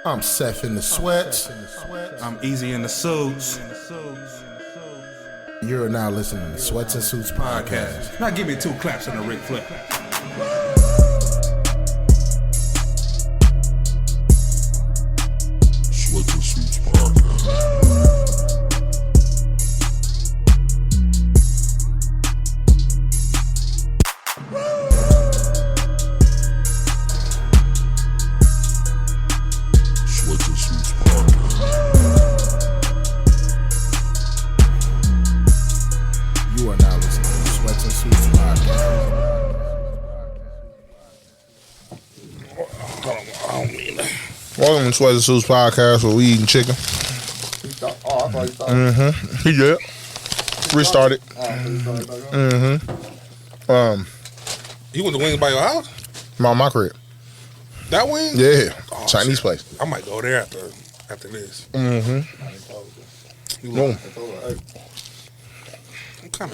I'm Seth in the sweats. I'm Easy in the suits. You're now listening to Sweats and Suits podcast. Now give me 2 claps and a Ric Flair. Sweats and Suits podcast. Sweats and Suits podcast. You are now listening to Sweats and Suits podcast. Welcome to Sweats and Suits podcast where we eating chicken. Oh, I thought you started. Yeah. Restarted. You went to Wings by your house? My crib. That wing? Yeah. Oh, Chinese shit. place. I might go there after this. Boom.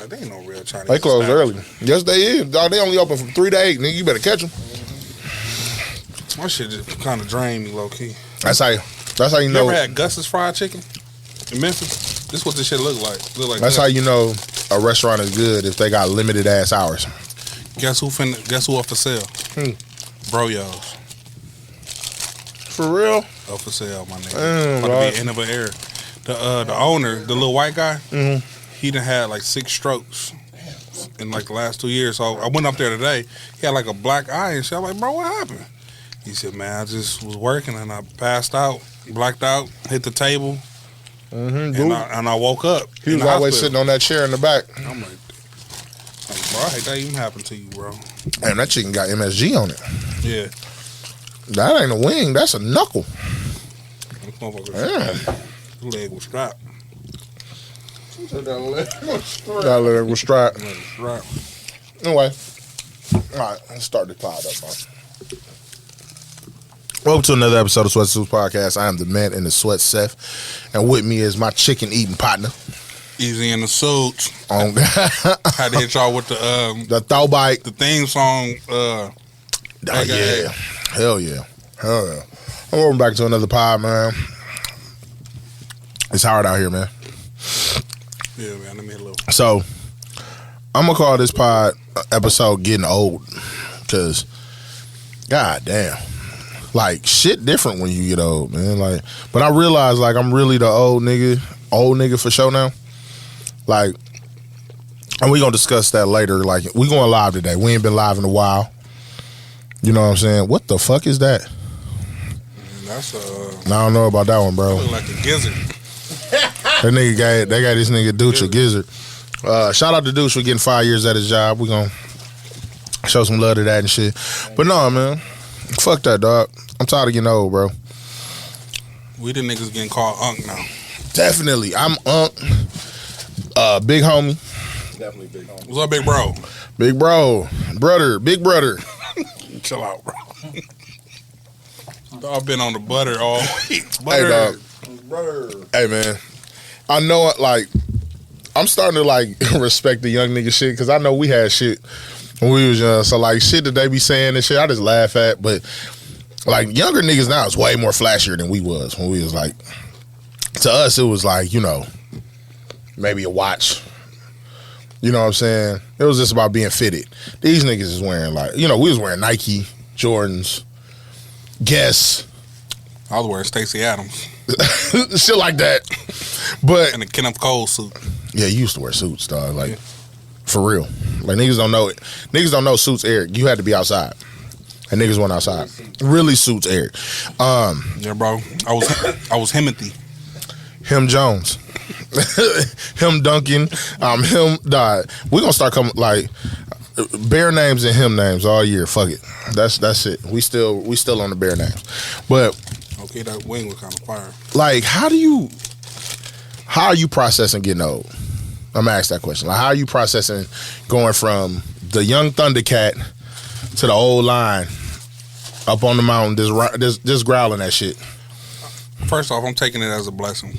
They ain't no real Chinese. They close establishment. early. Yes, they is. Dog, they only open from 3 to 8. Nigga, you better catch them. My shit just kind of drained me low key. That's how you You know. ever had Gus's fried chicken in Memphis? This what this shit look like. That's Gus. how you know a restaurant is good if they got limited ass hours. Guess who off for sale? Bro Yo's. For real? Off for sale, my nigga. Damn, About to right. be end of an era. The owner, the little white guy, he done had like 6 strokes in like the last 2 years. So I went up there today. He had like a black eye and shit. I'm like, bro, what happened? He said, man, I just was working and I passed out, blacked out, hit the table, and I woke up. He in was the always hospital. sitting on that chair in the back. I'm like, bro, I hate that even happened to you, bro. Damn, that chicken got MSG on it. Yeah. That ain't a wing. That's a knuckle. This motherfucker, Damn. his leg was strapped. That leg was strapped. Leg was strapped. Anyway, all right, let's start the pod up, man. Welcome to another episode of Sweats and Suits podcast. I am the man in the sweat, Seth, and with me is my chicken eating partner. Easy in the suits. On Had to hit y'all with the the throw bite. the theme song. Oh, yeah, hell yeah, hell yeah. And welcome back to another pod, man. It's hard out here, man. Yeah, man. Let me hit a little. So I'm gonna call this pod episode "Getting Old" because, god damn, like shit different when you get old, man. Like, but I realize like I'm really the old nigga for sure now. Like, and we gonna discuss that later. Like, we going live today. We ain't been live in a while. You know what I'm saying? What the fuck is that? That's I don't know about that one, bro. look like a gizzard. That nigga they got this nigga Dooch a gizzard. Shout out to Dooch for getting 5 years at his job. We gonna show some love to that and shit. But no, man, fuck that, dog. I'm tired of getting old, bro. We the niggas getting called Unc Now. Definitely, I'm Unc, big homie, Definitely big homie. What's up, big bro? big bro, big brother. Chill out, bro. I've been on the butter all week. Hey, Butter. dog. Brother. Hey, man, I know it. Like, I'm starting to like respect the young nigga shit because I know we had shit when we was young. So like shit that they be saying and shit, I just laugh at. But like younger niggas now is way more flashier than we was when we was like. To us, it was like, you know, maybe a watch. You know what I'm saying? It was just about being fitted. These niggas is wearing like, you know, we was wearing Nike, Jordans, Guess, I was wearing Stacey Adams shit like that. But and the Kenneth Cole suit. yeah, you used to wear suits, dog. Like, for real. Like, niggas don't know it. Niggas don't know suits aired. You had to be outside. And niggas went outside. Really suits aired. Yeah, bro. I was Himothy. Him Jones. Him Duncan. Him died. We're gonna start coming like bear names and him names all year. Fuck it. That's it. We still on the bear names. But Okay, that wing was kind of fire. like how are you processing getting old? I'm gonna ask that question. Like, how are you processing going from the young Thundercat to the old line up on the mountain just growling that shit? First off, I'm taking it as a blessing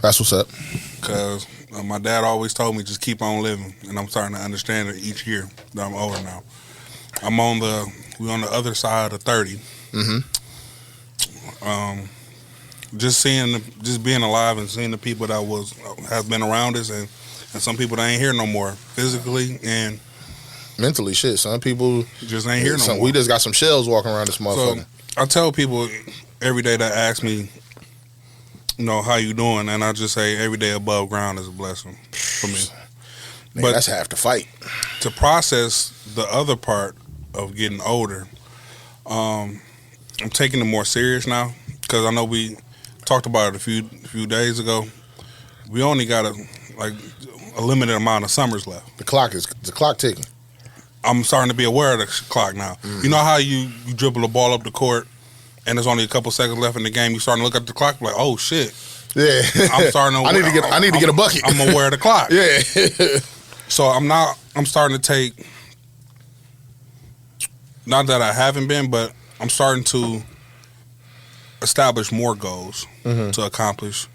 That's what's up. because my dad always told me just keep on living, and I'm starting to understand it each year that I'm older now. We're on the other side of 30. Just being alive and seeing the people that have been around us, and some people that ain't here no more physically and mentally. Shit, some people just ain't here no more. We just got some shells walking around this motherfucker. So I tell people every day that ask me, how you doing, and I just say every day above ground is a blessing for me. Man, but that's half the fight. To process the other part of getting older, I'm taking it more serious now because I know we talked about it a few days ago. We only got a limited amount of summers left. The clock ticking. I'm starting to be aware of the clock now. You know how you dribble the ball up the court and there's only a couple seconds left in the game. You starting to look at the clock like, oh shit. Yeah. I'm starting to. I need to get a bucket. I'm aware of the clock. Yeah. So I'm starting to take. Not that I haven't been, but I'm starting to establish more goals to accomplish,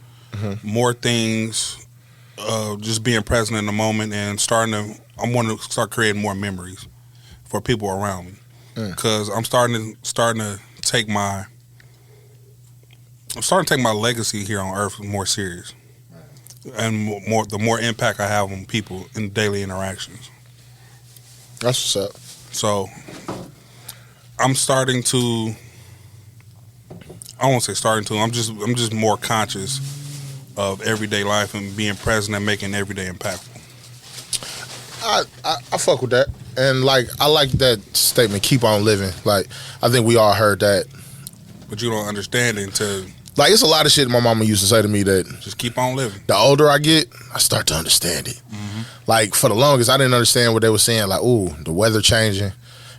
more things. Just being present in the moment and I want to start creating more memories for people around me because I'm starting to take my legacy here on Earth more serious and the more impact I have on people in daily interactions. That's what's up. So I'm starting to. I won't say starting to. I'm just more conscious of everyday life and being present and making every day impactful. I fuck with that. And I like that statement, keep on living. I think we all heard that. But you don't understand it until it's a lot of shit my mama used to say to me that just keep on living. The older I get, I start to understand it. For the longest I didn't understand what they were saying, ooh, the weather changing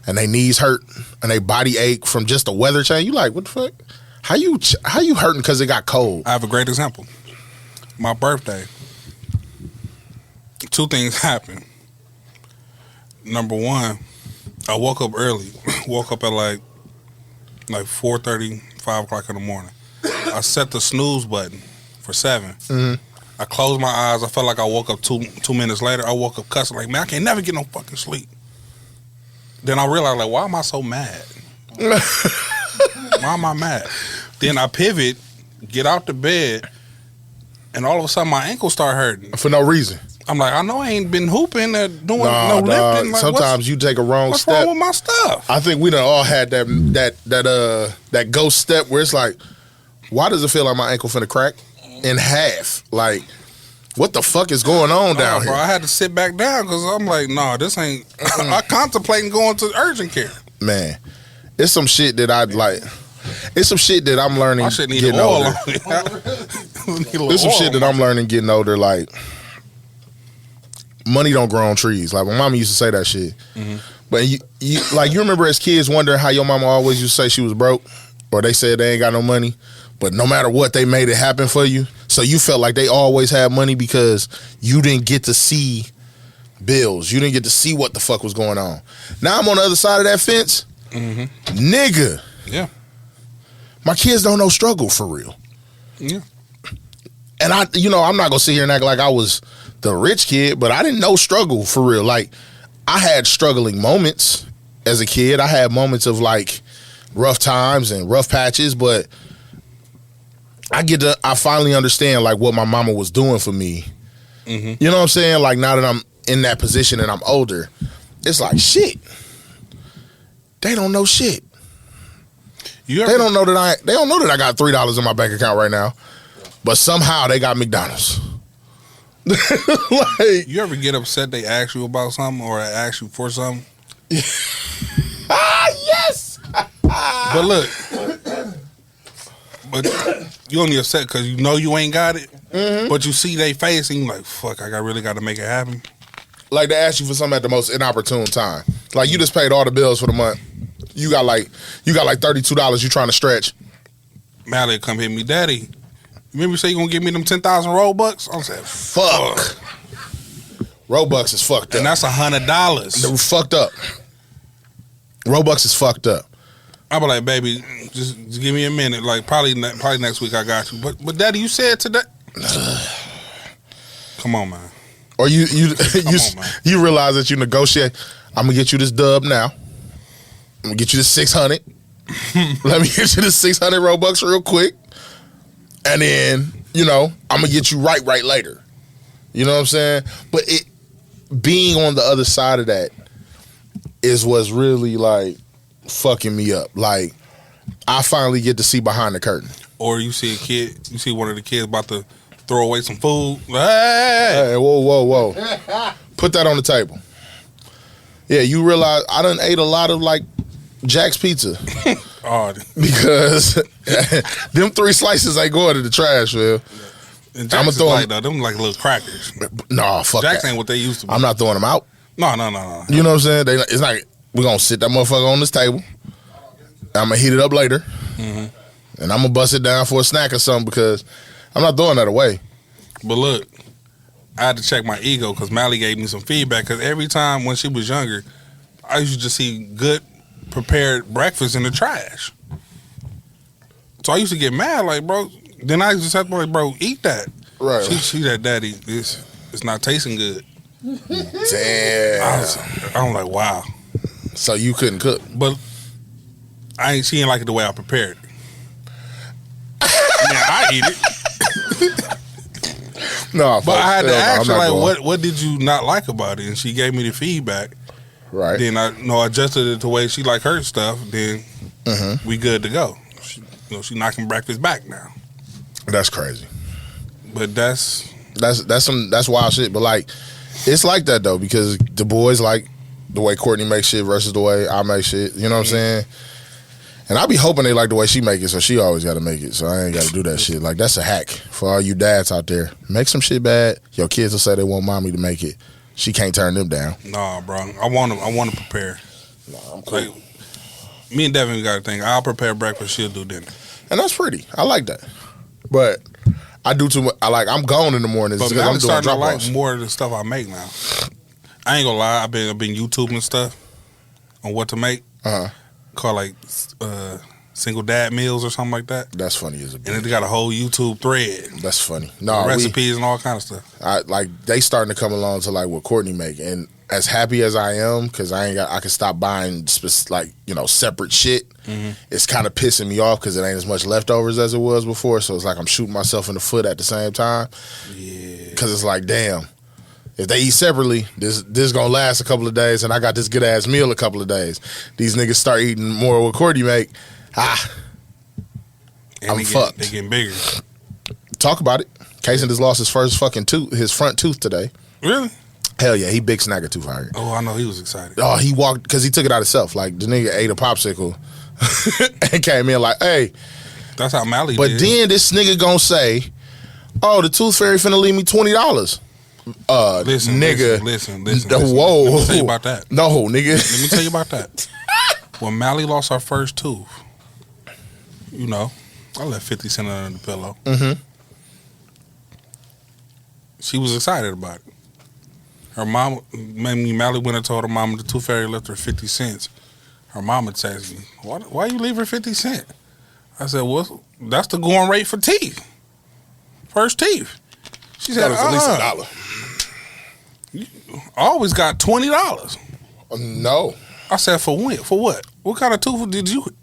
and they knees hurt and they body ache from just the weather change. You what the fuck? How you hurting because it got cold? I have a great example. My birthday, 2 things happened. Number one, I woke up early. Woke up at like 4:30, 5 o'clock in the morning. I set the snooze button for 7. I closed my eyes. I felt like I woke up 2 minutes later. I woke up cussing man, I can't never get no fucking sleep. Then I realized why am I so mad? Why am I mad? Then I pivot, get out the bed, and all of a sudden my ankles start hurting. For no reason. I'm I know I ain't been hooping or doing no lifting. Sometimes you take a wrong what's step. What's wrong with my stuff? I think we done all had that ghost step where it's why does it feel like my ankle finna crack in half? What the fuck is going on down here? Bro, I had to sit back down because I'm nah, this ain't. I contemplating going to urgent care. Man, it's some shit that I'd like. It's some shit that I'm learning getting older. There's some shit that I'm learning getting older. Money don't grow on trees. My mama used to say that shit. But you remember as kids wondering how your mama always used to say she was broke, or they said they ain't got no money, but no matter what, they made it happen for you. So you felt like they always had money because you didn't get to see bills. You didn't get to see what the fuck was going on. Now I'm on the other side of that fence. Nigga. Yeah. My kids don't know struggle for real. Yeah. And I'm not gonna sit here and act like I was the rich kid, but I didn't know struggle for real. I had struggling moments as a kid. I had moments of rough times and rough patches, but I finally understand what my mama was doing for me. You know what I'm saying? Now that I'm in that position and I'm older, it's shit. They don't know shit. They don't know that I got $3 in my bank account right now, but somehow they got McDonald's. You ever get upset they ask you about something or ask you for something? Yes. But look, you only upset because you ain't got it, but you see they face and you fuck, I really got to make it happen. They ask you for something at the most inopportune time. You just paid all the bills for the month. You got $32 you trying to stretch. Mally come hit me, Daddy. Remember you say you gonna give me them 10,000 Robux? I'm saying, fuck. Robux is fucked up. And that's $100. They're fucked up. Robux is fucked up. I be baby, just give me a minute. Probably next week I got you. But Daddy, you said today. Come on, man. Or you realize that you negotiate. I'm gonna get you this dub now. I'm gonna get you this 600. Let me get you the 600 Robux real quick. And then, I'm going to get you right later. You know what I'm saying? But being on the other side of that is what's really, like, fucking me up. Like, I finally get to see behind the curtain. Or you see one of the kids about to throw away some food. Hey, whoa. Put that on the table. Yeah, you realize I done ate a lot of, like, Jack's Pizza. Oh, because them 3 slices ain't going to the trash, man. and Jack's is like, them like little crackers. No, fuck Jack's that. ain't what they used to be. I'm not throwing them out. No. You know what I'm saying? It's like, we're going to sit that motherfucker on this table. I'm going to heat it up later. And I'm going to bust it down for a snack or something because I'm not throwing that away. But look, I had to check my ego because Mally gave me some feedback because every time when she was younger, I used to just see good prepared breakfast in the trash. So I used to get mad, like, bro. Then I just have to be like, bro, eat that. Right. She said, Daddy, it's not tasting good. Damn. I'm like, wow. So you couldn't cook. But she ain't like it the way I prepared it. Now I eat it. No, But I had to ask her, like, going. what did you not like about it? And she gave me the feedback. Right. Then I adjusted it the way she like her stuff. Then we good to go. She knocking breakfast back now. That's crazy. But that's wild shit. But like, it's like that though because the boys like the way Courtney makes shit versus the way I make shit. You know what I'm saying? And I be hoping they like the way she make it, so she always got to make it. So I ain't got to do that shit. Like that's a hack for all you dads out there. Make some shit bad. Your kids will say they want mommy to make it. She can't turn them down. Nah, bro. I want to prepare. Nah, I'm cool. Like, me and Devin got a thing. I'll prepare breakfast. She'll do dinner. And that's pretty. I like that. But I do too much. I'm gone in the mornings But because I'm I'm doing starting to drop-offs. like more of the stuff I make now. I ain't gonna lie. I've been YouTubing stuff on what to make. Called like single dad meals or something like that. That's funny as a bitch. And it got a whole YouTube thread. That's funny. No, recipes and all kind of stuff. They starting to come along to like what Courtney make, and as happy as I am because I can stop buying separate shit. It's kind of pissing me off because it ain't as much leftovers as it was before. So it's like I'm shooting myself in the foot at the same time. Yeah. Because it's like, damn, if they eat separately, this gonna last a couple of days, and I got this good ass meal a couple of days. These niggas start eating more of what Courtney make. And I'm fucked. They getting bigger. Talk about it. Kason just lost his first fucking his front tooth today. Really? Hell yeah, he big snagger tooth out here. Oh, I know he was excited. Oh, he walked because he took it out himself. Like the nigga ate a popsicle and came in like, hey. That's how Mally But did. then this nigga gonna say, oh, the tooth fairy finna leave me $20. Listen, nigga. Listen. Whoa. Let me tell you about that. No, nigga. Let me tell you about that. When Mally lost her first tooth, I left 50 cents under the pillow. She was excited about it. Her mama, Mally went and told her mama the tooth fairy left her 50 cents. Her mama texted me, why you leave her 50 cents? I said, well, that's the going rate for teeth. First teeth. She said, That was at least $1. I always got $20. No. I said, for when? For what? What kind of teeth did you have?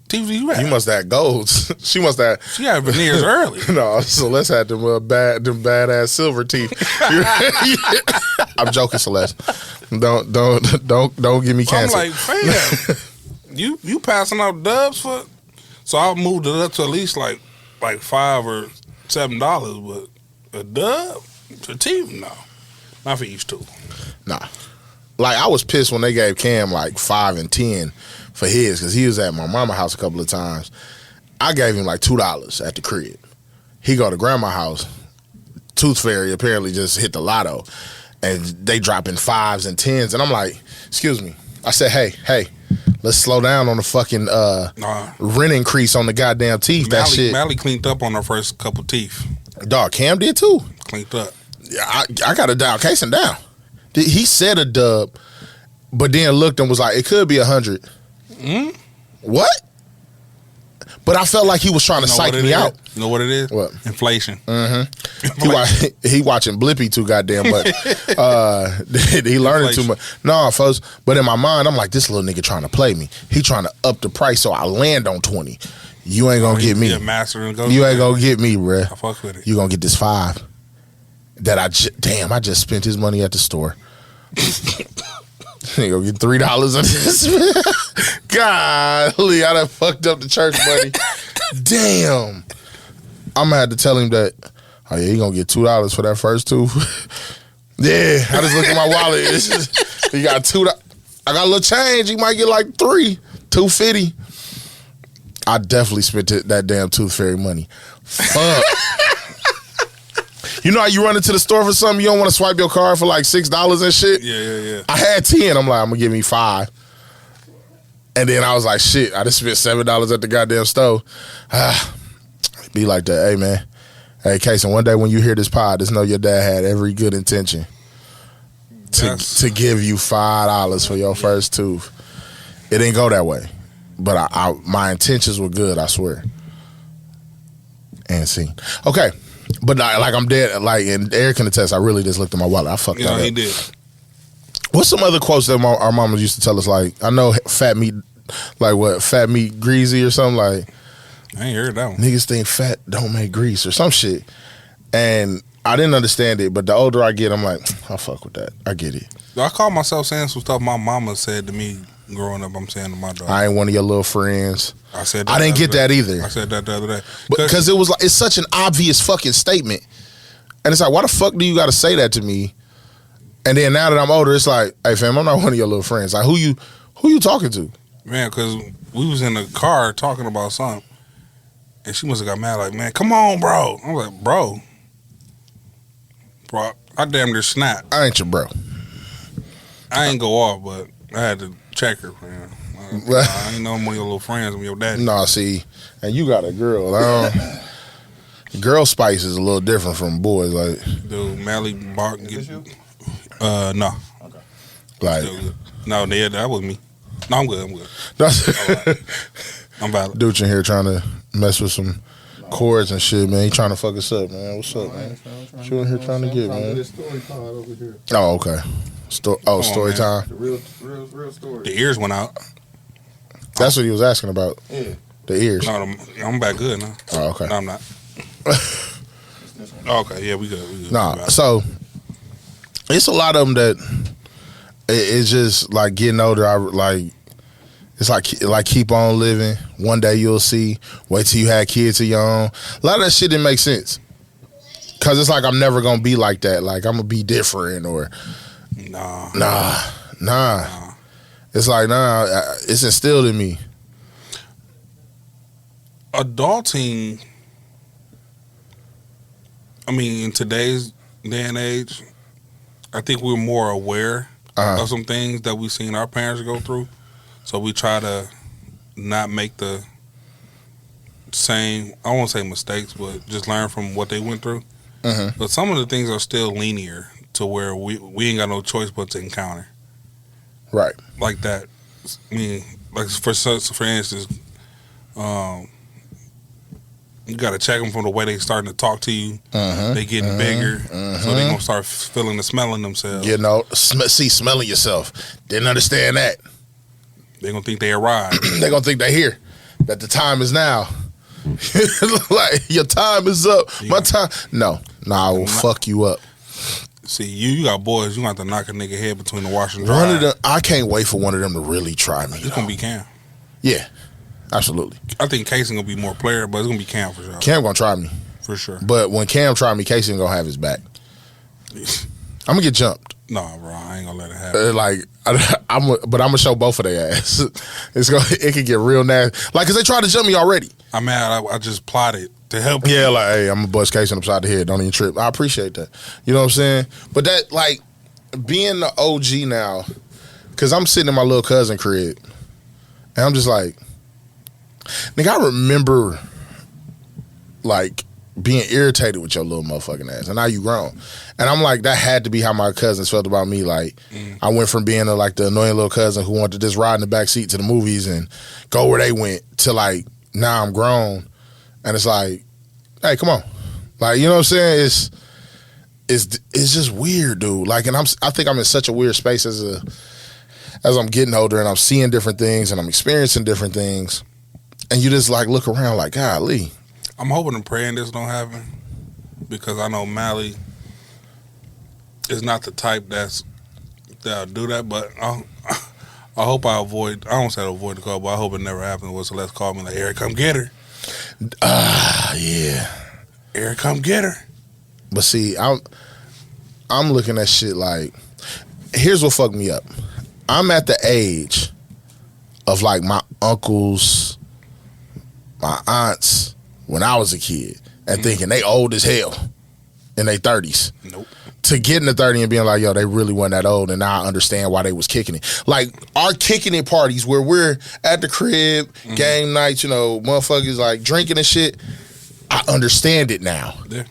You must have golds. She must have. She had veneers early. No, Celeste had them badass silver teeth. I'm joking, Celeste. Don't give me cancer. I'm like, fam, you passing out dubs for? So I moved it up to at least like $5 or $7, but a dub for teeth, no, not for each tooth. Nah. Like, I was pissed when they gave Cam like 5 and 10 for his because he was at my mama's house a couple of times. I gave him like $2 at the crib. He go to grandma's house. Tooth Fairy apparently just hit the lotto, and they dropping 5s and 10s. And I'm like, excuse me. I said, hey, let's slow down on the fucking rent increase on the goddamn teeth. That shit. Mally cleaned up on her first couple teeth. Dog, Cam did too. Cleaned up. Yeah, I got a down, casing down. He said a dub, but then looked and was like, it could be 100. What? But I felt like he was trying to You know psych what it me is? out. You know what it is? What? Inflation. He watching Blippy too goddamn much. He learning too much. No, folks. But in my mind, I'm like, this little nigga trying to play me. He trying to up the price so I land on 20. You ain't gonna get me. Master and You ain't gonna get me, bruh. I fuck with it. You gonna get this 5 that I just spent his money at the store. He gonna get $3 on this. Golly, I done fucked up the church money. Damn. I'm gonna have to tell him that. Oh yeah, he gonna get $2 for that first 2. Yeah, I just looked at my wallet. He got $2. I got a little change. He might get like $2.50. I definitely spent that damn Tooth Fairy money. Fuck. You know how you run into the store for something, you don't want to swipe your card for like $6 and shit? Yeah. I had 10. I'm like, I'm going to give me 5. And then I was like, shit, I just spent $7 at the goddamn store. Be like that. Hey, man. Hey, Casey, one day when you hear this pod, just know your dad had every good intention to give you $5 for your first tooth. It didn't go that way. But my intentions were good, I swear. And see. Okay. But like I'm dead, like, and Eric can attest, I really just looked at my wallet. I fucked that up. He did. What's some other quotes that our mamas used to tell us? Like, I know fat meat, like what, fat meat greasy or something, like. I ain't heard that one. Niggas think fat don't make grease or some shit. And I didn't understand it, but the older I get, I'm like, I fuck with that. I get it. I call myself saying some stuff my mama said to me growing up. I'm saying to my daughter. I ain't one of your little friends. I said that I didn't get that either. I said that the other day. Because it was like, it's such an obvious fucking statement. And it's like, why the fuck do you got to say that to me? And then now that I'm older, it's like, hey fam, I'm not one of your little friends. Like, who you talking to? Man, because we was in the car talking about something. And she must have got mad like, man, come on, bro. I'm like, bro, I damn near snapped. I ain't your bro. I ain't go off, but I had to check her, man. I ain't know I'm one of your little friends. I'm your daddy. Nah, see, and you got a girl. Girl spice is a little different from boys. Like, dude, Mally Bark. No. Okay. Like, no, that was me. No, I'm good. I'm valid. Dude in here trying to mess with some chords and shit, man. He trying to fuck us up, man. What's up, man? What you in here trying to get, man? Story pod over here. Oh, okay. Story man. time. The real story. The ears went out. That's what he was asking about. Yeah. The ears. No, I'm back good now. Oh, okay. No, I'm not. Okay, yeah, we good. Nah, so it's a lot of them that it's just like getting older. It's like keep on living. One day you'll see. Wait till you have kids of your own. A lot of that shit didn't make sense. Cause it's like I'm never gonna be like that. Like I'm gonna be different or nah. It's like it's instilled in me. Adulting. I mean, in today's day and age, I think we're more aware of some things that we've seen our parents go through. So we try to not make the same, I won't say mistakes, but just learn from what they went through. Mm-hmm. But some of the things are still linear to where we ain't got no choice but to encounter. Right. Like that. I mean, like for instance, you got to check them from the way they starting to talk to you. They getting bigger, so they gonna start feeling the smelling themselves. You know, smelling yourself. Didn't understand that. They gonna think they arrived. They gonna think they here. That the time is now. Like your time is up. Yeah. My time. No, I will fuck you up. See, you got boys. You got to knock a nigga head between the wash and dry. I can't wait for one of them to really try me. It's gonna be Cam. Yeah. Absolutely. I think Casey gonna be more player, but it's gonna be Cam for sure. Cam gonna try me for sure. But when Cam try me, Casey gonna have his back. I'm gonna get jumped. No, bro, I ain't gonna let it happen. But I'm gonna show both of their ass. It could get real nasty. Like, cause they tried to jump me already. I'm mad. I just plotted to help. Yeah, like, hey, I'm gonna bust Casey upside the head. Don't even trip. I appreciate that. You know what I'm saying? But that, like, being the OG now, cause I'm sitting in my little cousin crib, and I'm just like. Nigga, I remember, like, being irritated with your little motherfucking ass, and now you grown. And I'm like, that had to be how my cousins felt about me. Like, I went from being the annoying little cousin who wanted to just ride in the back seat to the movies and go where they went to, like, now I'm grown, and it's like, hey, come on, like, you know what I'm saying? It's just weird, dude. Like, and I think I'm in such a weird space as I'm getting older, and I'm seeing different things, and I'm experiencing different things, and you just like look around like, golly. I'm hoping and praying this don't happen, because I know Mally is not the type that'll do that. But I hope I avoid. I don't say avoid the call, but I hope it never happens. Where Celeste call me like, Eric, come get her. Yeah. Eric, come get her. But see, I'm looking at shit like, here's what fucked me up. I'm at the age of like my uncles, my aunts when I was a kid, and thinking they old as hell in their 30s. Nope. To get in the 30 and being like, yo, they really weren't that old, and now I understand why they was kicking it. Like, our kicking it parties where we're at the crib, game nights, you know, motherfuckers like drinking and shit, I understand it now. Yeah.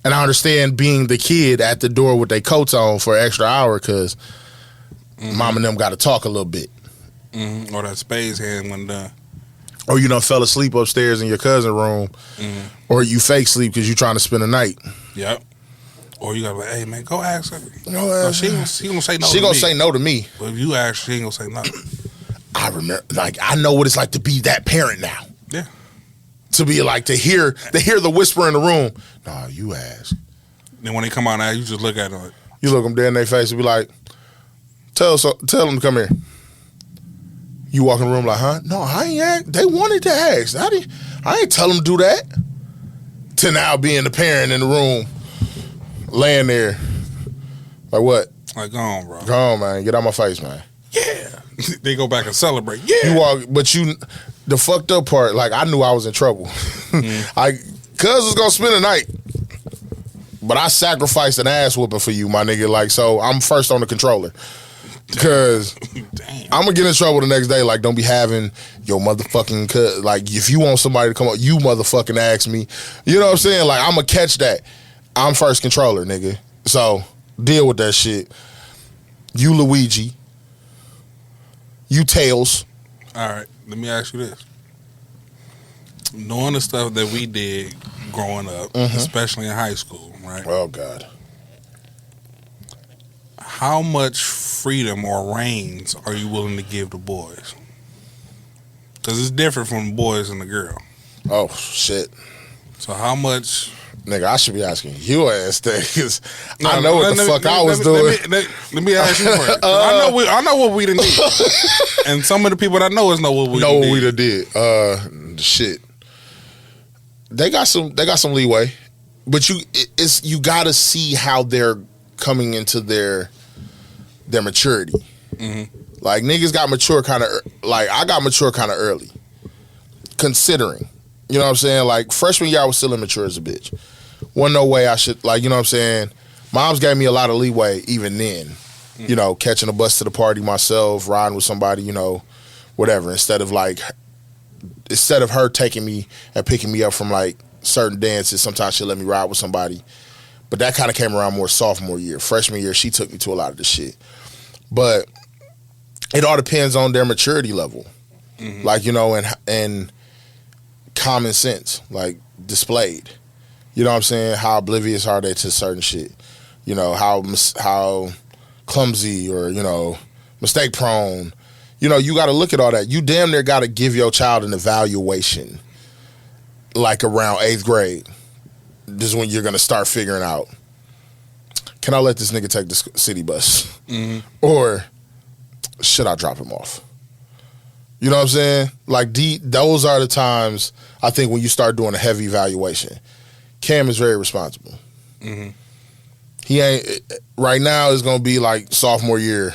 And I understand being the kid at the door with their coats on for an extra hour because mom and them got to talk a little bit. Or that spades hand when done. Or you done fell asleep upstairs in your cousin's room. Or you fake sleep because you trying to spend the night. Yep. Or you got to be like, hey, man, go ask her. No, She gonna say no to me. She gonna say no to me. But if you ask, she ain't gonna say nothing. I remember, like, I know what it's like to be that parent now. Yeah. To be like, to hear the whisper in the room. Nah, you ask. Then when they come out now, you just look at them like, You look them dead in their face and be like, tell them to come here. You walk in the room like, huh? No, I ain't ask. They wanted to ask. I ain't tell them to do that. To now being the parent in the room, laying there. Like, what? go on, bro. Go on, man. Get out my face, man. Yeah. They go back and celebrate. Yeah. You walk, but the fucked up part, like, I knew I was in trouble. Cuz was gonna spend the night. But I sacrificed an ass whooping for you, my nigga. Like, so I'm first on the controller. Cause I'm gonna get in trouble the next day. Like, don't be having your motherfucking like, if you want somebody to come up, you motherfucking ask me. You know what I'm saying? Like, I'm gonna catch that. I'm first controller, nigga. So deal with that shit. You Luigi. You Tails. All right. Let me ask you this. Knowing the stuff that we did growing up, especially in high school, right? Oh, God. How much freedom or reins are you willing to give the boys? Because it's different from the boys and the girl. Oh, shit. So how much... Nigga, I should be asking you ass that, because I know what the fuck I was doing. Let me ask you first. I know what we done did. And some of the people that know us know what we done did. Shit. They got some leeway. But you gotta see how they're coming into their maturity. Like, niggas got mature kind of, like, I got mature kind of early. Considering. You know what I'm saying? Like, freshman year, I was still immature as a bitch. Wasn't no way I should, like, you know what I'm saying? Moms gave me a lot of leeway even then. You know, catching a bus to the party myself, riding with somebody, you know, whatever. Instead of her taking me and picking me up from, like, certain dances, sometimes she'll let me ride with somebody. But that kind of came around more sophomore year. Freshman year, she took me to a lot of the shit. But it all depends on their maturity level. Like, you know, and common sense, like, displayed. You know what I'm saying? How oblivious are they to certain shit? You know, how clumsy or, you know, mistake prone. You know, you got to look at all that. You damn near got to give your child an evaluation, like, around 8th grade. This is when you're going to start figuring out, can I let this nigga take the city bus? Or should I drop him off? You know what I'm saying? Like, those are the times, I think, when you start doing a heavy evaluation. Cam is very responsible. He ain't, right now it's going to be like sophomore year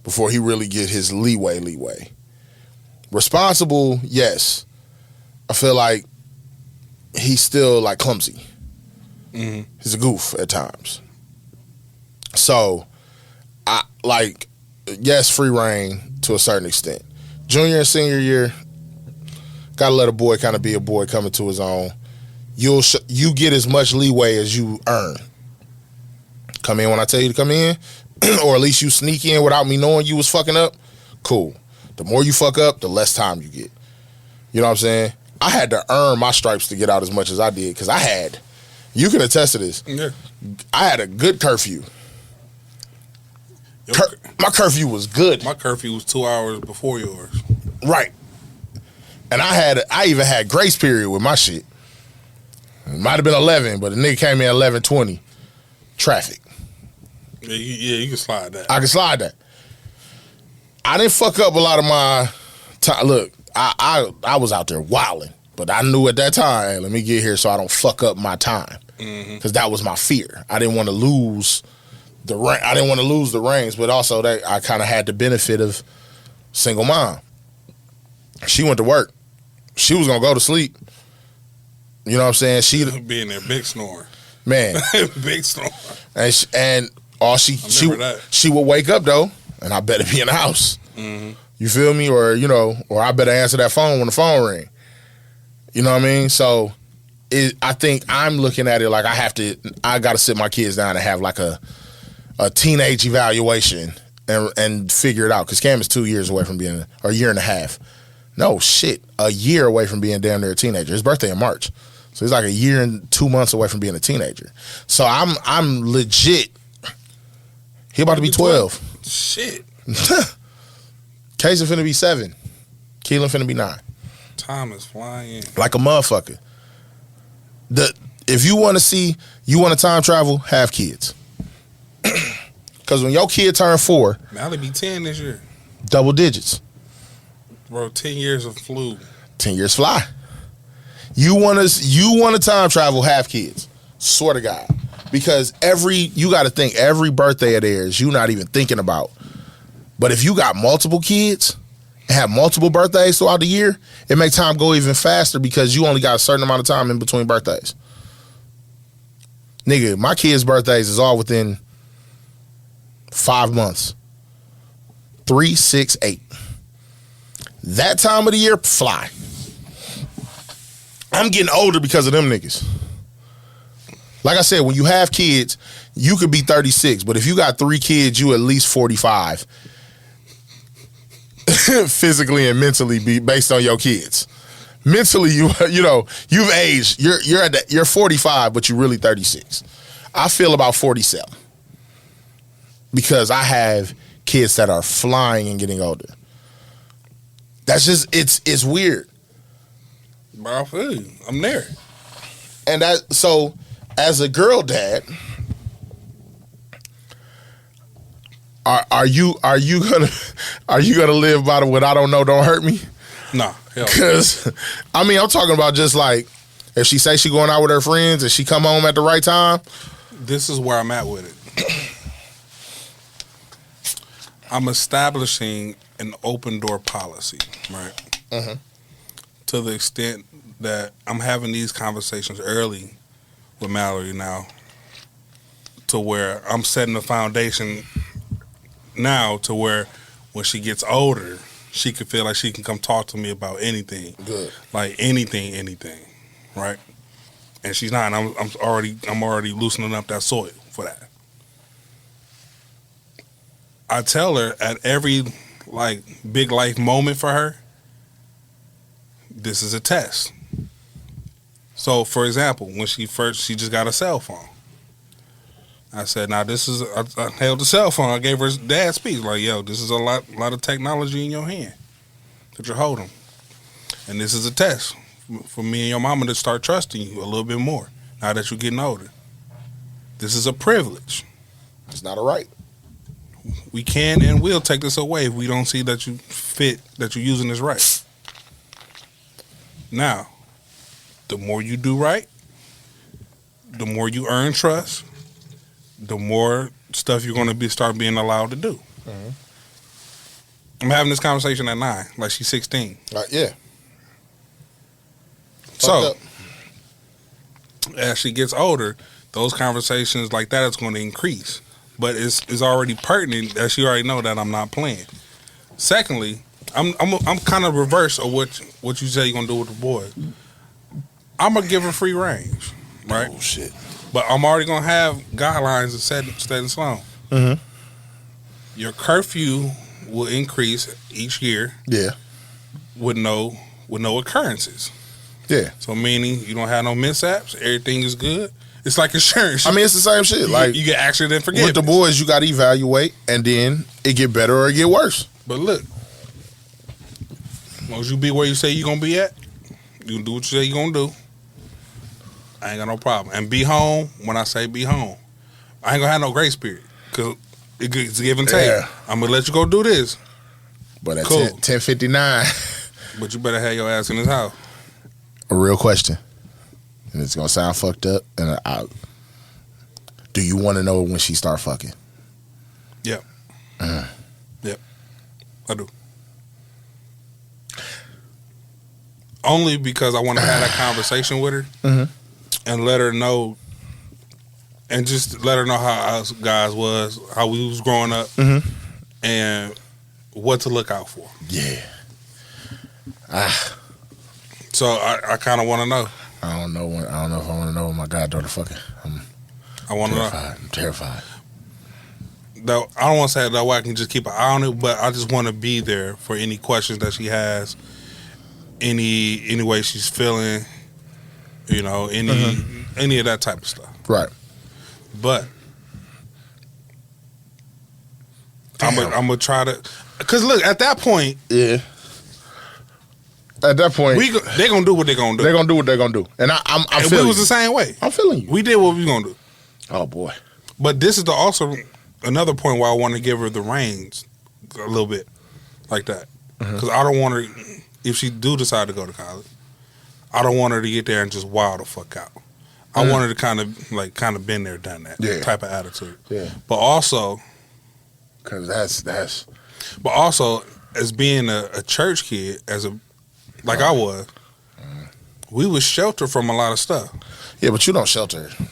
before he really get his leeway. Responsible, yes. I feel like he's still, like, clumsy. He's a goof at times. So, yes, free reign to a certain extent. Junior and senior year, gotta let a boy kind of be a boy coming to his own. You get as much leeway as you earn. Come in when I tell you to come in, or at least you sneak in without me knowing you was fucking up. Cool. The more you fuck up, the less time you get. You know what I'm saying? I had to earn my stripes to get out as much as I did because you can attest to this. Yeah. I had a good curfew. My curfew was good. My curfew was 2 hours before yours. Right. And I even had grace period with my shit. It might have been 11, but the nigga came in 11:20. Traffic. Yeah, you can slide that. I can slide that. I didn't fuck up a lot of my time. Look, I was out there wilding, but I knew at that time, hey, let me get here so I don't fuck up my time, because that was my fear. I didn't want to lose the reins, but also that I kind of had the benefit of single mom. She went to work. She was gonna go to sleep. You know what I'm saying? She being there, big snore, man, big snore, and all she would wake up though, and I better be in the house. You feel me? Or or I better answer that phone when the phone ring. You know what I mean? So I think I'm looking at it like I got to sit my kids down and have like a teenage evaluation and figure it out. Because Cam is 2 years away from being, or a year and a half. No shit, a year away from being damn near a teenager. His birthday in March, so he's like a year and 2 months away from being a teenager. So I'm legit. He about to be 12. Shit. Kaysen finna be 7. Keelan finna be 9. Time is flying like a motherfucker. If you want to time travel, have kids. Because when your kid turn 4, Mally be 10 this year. double digits. Bro, 10 years of flu. 10 years fly. You want to time travel, have kids. Swear to God. Because you got to think every birthday of theirs, you not even thinking about. But if you got multiple kids and have multiple birthdays throughout the year, it makes time go even faster because you only got a certain amount of time in between birthdays. Nigga, my kids' birthdays is all within 5 months. 3, 6, 8. That time of the year, fly. I'm getting older because of them niggas. Like I said, when you have kids, you could be 36, but if you got 3 kids, you at least 45. Physically and mentally, based on your kids. Mentally, you've aged. You're 45, but you're really 36. I feel about 47 because I have kids that are flying and getting older. That's just it's weird. Bro, I feel you. I'm there. And so as a girl dad, are you gonna live by the what I don't know don't hurt me? Nah, hell. Because I'm talking about just like if she say she going out with her friends and she come home at the right time. This is where I'm at with it. I'm establishing an open door policy, right? Mm-hmm. To the extent that I'm having these conversations early with Mallory now, to where I'm setting the foundation now to where when she gets older, she can feel like she can come talk to me about anything. Good. Like anything, right? And she's not. And I'm already loosening up that soil for that. I tell her at every like big life moment for her, this is a test. So, for example, when she just got a cell phone. I said, now this is, I held the cell phone. I gave her dad's speech. Like, yo, this is a lot of technology in your hand that you're holding. And this is a test for me and your mama to start trusting you a little bit more now that you're getting older. This is a privilege. It's not a right. We can and will take this away if we don't see that you fit, that you're using this right. Now, the more you do right, the more you earn trust, the more stuff you're going to start being allowed to do. Mm-hmm. I'm having this conversation at 9, like she's 16. Yeah. So, as she gets older, those conversations like that is going to increase. But it's already pertinent that she already know that I'm not playing. Secondly, I'm kind of reverse of what you say you're gonna do with the boy. I'm gonna give her free range, right? Oh shit! But I'm already gonna have guidelines that set in stone. Mm-hmm. Your curfew will increase each year. Yeah. With no occurrences. Yeah. So meaning you don't have no mishaps, everything is good. It's like insurance. I mean, it's the same shit. Like you get accident forgiveness. with the boys, you got to evaluate, and then it get better or it get worse. But look, as long as you be where you say you gonna be at, you can do what you say you gonna do. I ain't got no problem. And be home when I say be home. I ain't gonna have no grace period because it's give and take. Yeah. I'm gonna let you go do this, But at Cool. 10:59, but you better have your ass in this house. a real question, and it's gonna sound fucked up. And do you want to know when she start fucking? Yep. Yep. I do. Only because I want to have that conversation with her and let her know, and just let her know how us guys was, how we was growing up, and what to look out for. Yeah. So I kind of want to know. I don't know if I want to know when my goddaughter fucking. I want to know. I'm terrified. Though I don't want to say that way I can just keep an eye on it, but I just want to be there for any questions that she has, any way she's feeling, you know, any of that type of stuff. Right. But I'm gonna try to, cause look, at that point, Yeah. At that point, they gonna do what they gonna do. they're gonna do what they're gonna do, and I'm And feeling we was you. the same way. I'm feeling you. We did what we gonna do. Oh boy. But this is also another point why I want to give her the reins a little bit, like that, because I don't want her. If she do decide to go to college, I don't want her to get there and just wild the fuck out. I want her to kind of been there, done that type of attitude. Yeah. But also, Because that's. But also, as being a church kid, like I was, we was sheltered from a lot of stuff. Yeah, but you don't shelter her.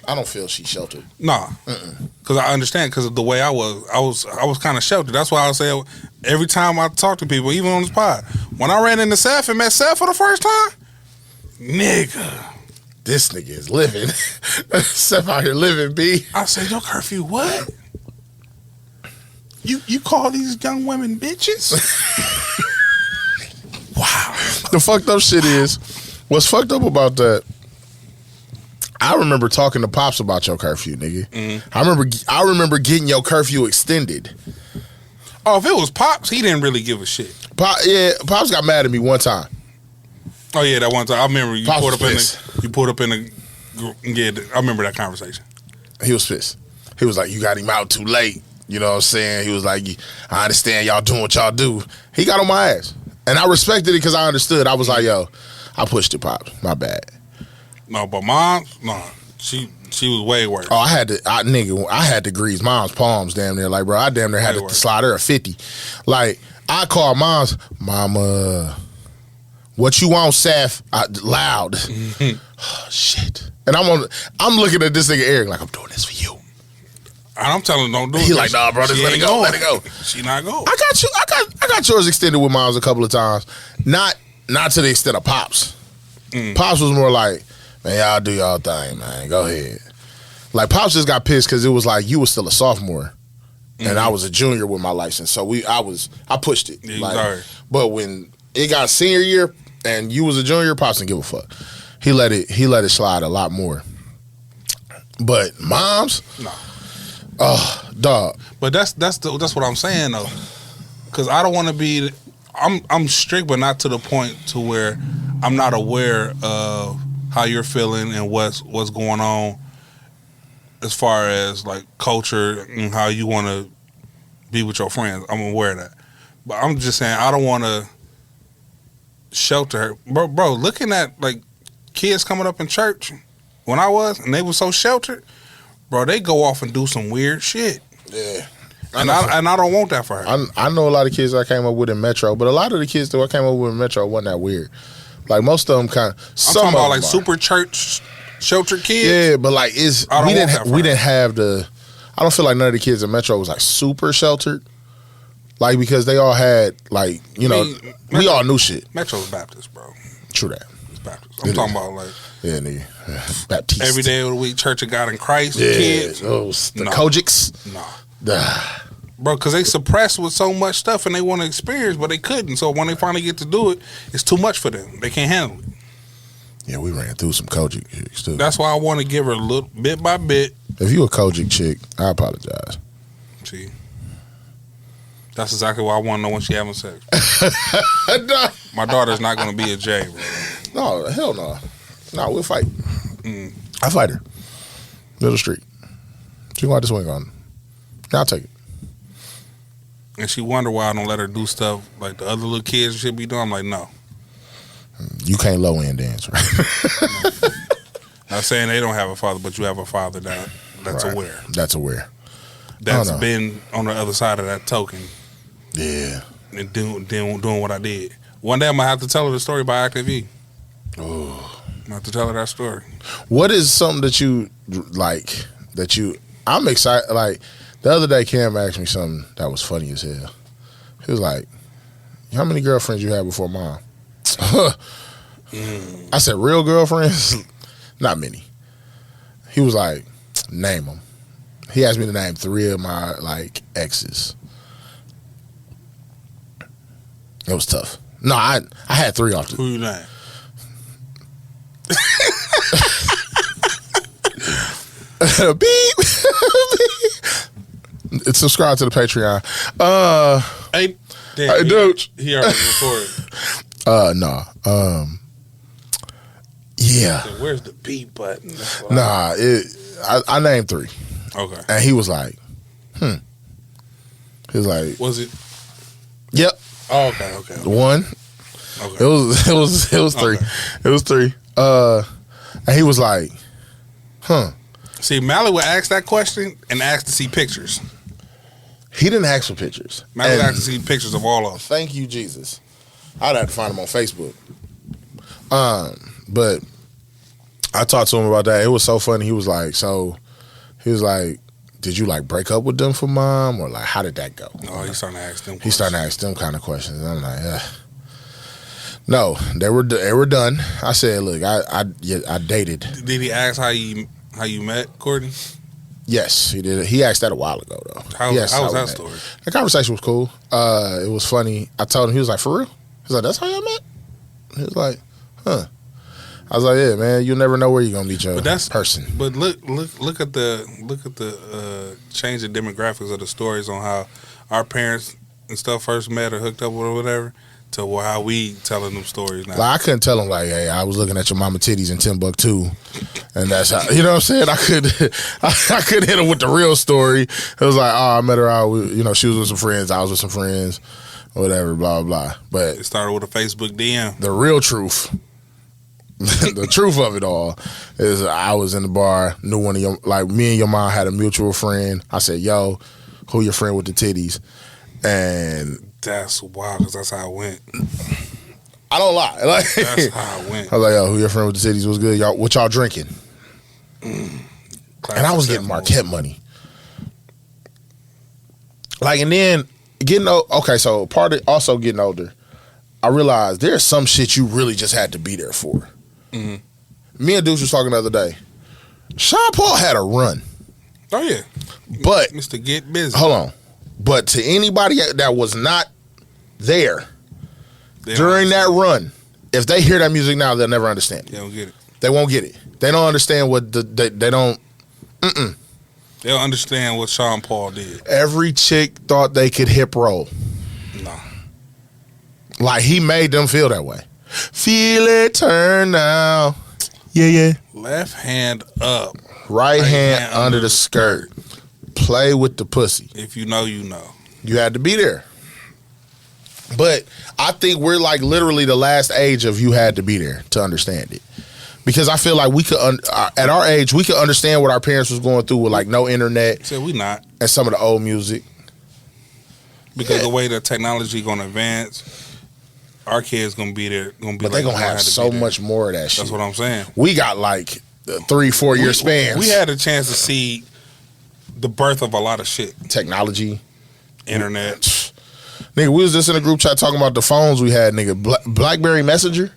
I don't feel she's sheltered. Nah, because I understand. Because of the way I was kind of sheltered. That's why I say every time I talk to people, even on this pod, when I ran into Seth and met Seth for the first time, nigga, This nigga is living. Seth out here living, B. I said, "Your curfew, what? You call these young women bitches?" Wow. The fucked up shit is, what's fucked up about that, I remember talking to Pops about your curfew, nigga. I remember getting your curfew extended. Oh, if it was Pops, he didn't really give a shit. Pops got mad at me one time. Oh yeah, that one time I remember you Pops pulled was up pissed. in the yeah. I remember that conversation. He was pissed. He was like, you got him out too late. You know what I'm saying? He was like, I understand y'all doing what y'all do. He got on my ass. And I respected it because I understood. I was like, yo, I pushed it, Pops. My bad. No, but Mom's, no, she was way worse. Oh, I had to grease Mom's palms damn near. Like, bro, I damn near had to slide her a 50. Like, I called Mom's, Mama, what you want, Seth? Loud. Oh, shit. And I'm looking at this nigga Eric like, I'm doing this for you. And I'm telling him don't do it. He like, nah, bro, just let it go, let it go. She not go. I got you. I got yours extended with Mom's a couple of times. Not to the extent of Pops. Pops was more like, man, y'all do y'all thing, man. Go ahead. Like, Pops just got pissed because it was like you was still a sophomore and I was a junior with my license. So I pushed it. Yeah, like, but when it got senior year and you was a junior, Pops didn't give a fuck. He let it slide a lot more. But Mom's, No. oh, dog. But that's what I'm saying though, because I don't want to be. I'm strict, but not to the point to where I'm not aware of how you're feeling and what's going on as far as like culture and how you want to be with your friends. I'm aware of that, but I'm just saying I don't want to shelter her, bro. Looking at like kids coming up in church when I was, and they were so sheltered, bro. They go off and do some weird shit. Yeah. And I don't want that for her. I know a lot of kids I came up with in Metro, but a lot of the kids that I came up with in Metro wasn't that weird. Like most of them kind of. I'm talking about like super church sheltered kids. Yeah, but like we didn't have the. I don't feel like none of the kids in Metro was like super sheltered, like because they all had like we all knew shit. Metro's Baptist, bro. True that. It's Baptist. I'm talking about like Baptiste every day of the week, Church of God in Christ yeah, kids. Those the No. Kojics. Nah. Bro, because they suppressed with so much stuff and they want to experience, but they couldn't. So when they finally get to do it, it's too much for them. They can't handle it. Yeah, we ran through some Kojic chicks too. That's why I want to give her a little bit by bit. If you a Kojic chick, I apologize. See, that's exactly why I want to know when she having sex. My daughter's not going to be a J, bro. No, hell no. No, we'll fight. I fight her. Middle street. She gonna have to swing on. I'll take it. And she wonder why I don't let her do stuff like the other little kids should be doing. I'm like, no. You can't low end dance, right? Not saying they don't have a father, but you have a father that's Right. aware. That's aware. That's no. been on the other side of that token Yeah. and doing what I did. One day I'm gonna have to tell her the story about Active E. Oh. I'm gonna have to tell her that story. What is something that you like that you? I'm excited. Like the other day, Cam asked me something that was funny as hell. He was like, "How many girlfriends you had before mom?" I said, "Real girlfriends? Not many." He was like, "Name them." He asked me to name 3 of my like exes. It was tough. No, I had 3 off the. Who you name? Beep. Subscribe to the Patreon. Hey, Hey, dude. He already recorded. No. Yeah. So where's the beat button? That's what Nah. I named 3, Okay. and he was like, He was like, Was it? "Yep, Oh, okay. 1." Okay. It was 3. Okay. It was 3. And he was like, See, Mally would ask that question and ask to see pictures. He didn't ask for pictures. Mally would And ask to see pictures of all of them. thank you, Jesus. I'd have to find him on Facebook. But I talked to him about that. It was so funny. He was like, did you like break up with them for mom, or like how did that go? Oh, he's starting to ask them. He started to ask them kind of questions. And I'm like, no, they were done. I said, look, I dated. Did he ask how you met Courtney? Yes, he did. He asked that a while ago though. How Yes, was we that met. story? The conversation was cool. It was funny. I told him, he was like, for real? He's like, that's how y'all met? He was like, huh. I was like, yeah, man, you'll never know where you're gonna meet your person. But look at the change in demographics of the stories on how our parents and stuff first met or hooked up or whatever to how we telling them stories now. Like I couldn't tell him like, hey, I was looking at your mama titties in Timbuktu, and that's how, you know what I'm saying. I could hit him with the real story. It was like, oh, I met her out, she was with some friends, I was with some friends, whatever, blah blah. But It started with a Facebook DM. the real truth, the truth of it all is, I was in the bar, knew one of your, like me and your mom had a mutual friend. I said, yo, who your friend with the titties? And That's wild because that's how it went. I don't lie. Like, That's how it went. I was like, yo, who your friend with the titties was good? Y'all, what y'all drinking? And I was getting Marquette money. Like, and then so part of also getting older, I realized there's some shit you really just had to be there for. Mhm. Me and Deuce was talking the other day. Sean Paul had a run, Oh yeah, but Mr. Get Busy. hold on. But to anybody that was not there They during don't that run, if they hear that music now, they'll never understand it. They don't get it. They won't get it. They don't understand what they don't. They don't understand what Sean Paul did. Every chick thought they could hip roll. No. Like he made them feel that way. Feel it, turn now. Yeah. Left hand up. Right hand under the skirt. Play with the pussy. If you know, you know. You had to be there. But I think we're like literally the last age of you had to be there to understand it. Because I feel like we could, at our age, we could understand what our parents was going through with like no internet Said we not. and some of the old music. Because the way the technology gonna advance, our kids gonna be there. But they gonna have so much more of that shit. That's what I'm saying. We got like 3-4 year spans. We had a chance to see the birth of a lot of shit. Technology. Internet. Nigga, we was just in a group chat talking about the phones we had, nigga. BlackBerry Messenger.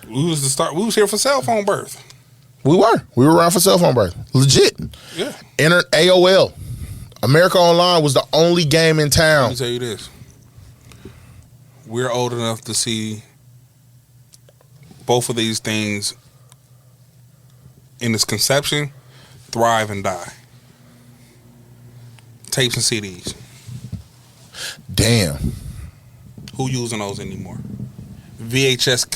We was here for cell phone birth. We were around for cell phone birth. Legit. Yeah. AOL. America Online was the only game in Let town. me tell you this. We're old enough to see both of these things in its conception, thrive and die. Tapes and CDs. Damn. Who using those anymore? VHS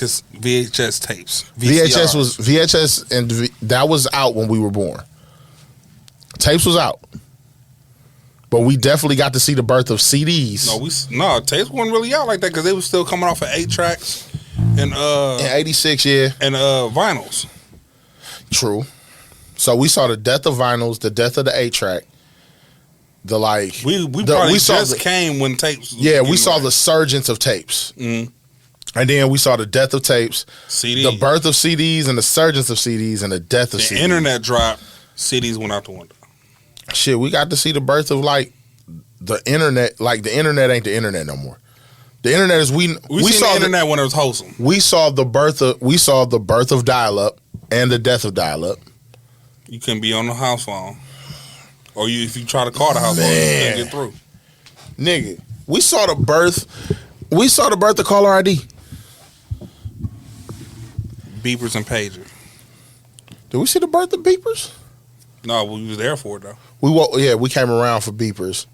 tapes. VHS and that was out when we were born. Tapes was out, but we definitely got to see the birth of CDs. No, tapes weren't really out like that because they was still coming off of 8 tracks and in '86, yeah, and vinyls. True. So we saw the death of vinyls, the death of the 8-track. The like we probably just came when tapes. Yeah, we saw the surgence of tapes. Mm. And then we saw the death of tapes, CDs. the birth of CDs, and the surgence of CDs, and the death of CDs. The internet dropped, CDs went out the window. Shit, we got to see the birth of like the internet. Like the internet ain't the internet no more. The internet is we saw the internet when it was wholesome. We saw the birth of dial up and the death of dial up. You couldn't be on the house phone, or if you try to call the house phone, you can't get through. Nigga, we saw the birth of caller ID. Beepers and pager. Did we see the birth of beepers? No, we was there for it though. We came around for beepers,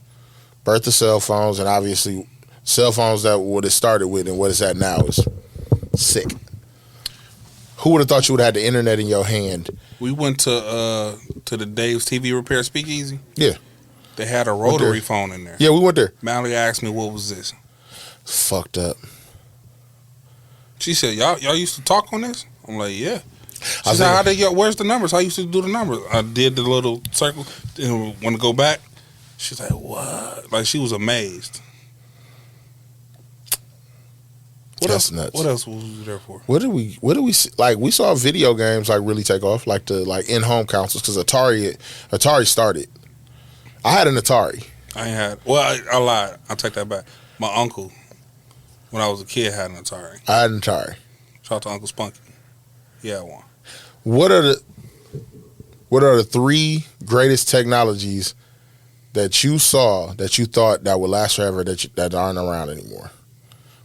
birth of cell phones, and obviously cell phones that what it started with and what it's at now is sick. Who would have thought you would have had the internet in your hand? We went to the Dave's TV Repair Speakeasy. Yeah, they had a rotary phone in there. Yeah, we went there. Mallory asked me what was this. Fucked up. She said, "Y'all used to talk on this?" I'm like, "Yeah." She said, where's the numbers? I used to do the numbers. I did the little circle. And want to go back? She's like, what? Like, she was amazed. That's nuts. What else was we there for? What did we see? Like, we saw video games like really take off, like the in-home consoles, because Atari started. I had an Atari. I ain't had. Well, I lied. I take that back. My uncle, when I was a kid, had an Atari. I had an Atari. Shout out to Uncle Spunky. He had one. What are the 3 greatest technologies that you saw that you thought that would last forever that aren't around anymore?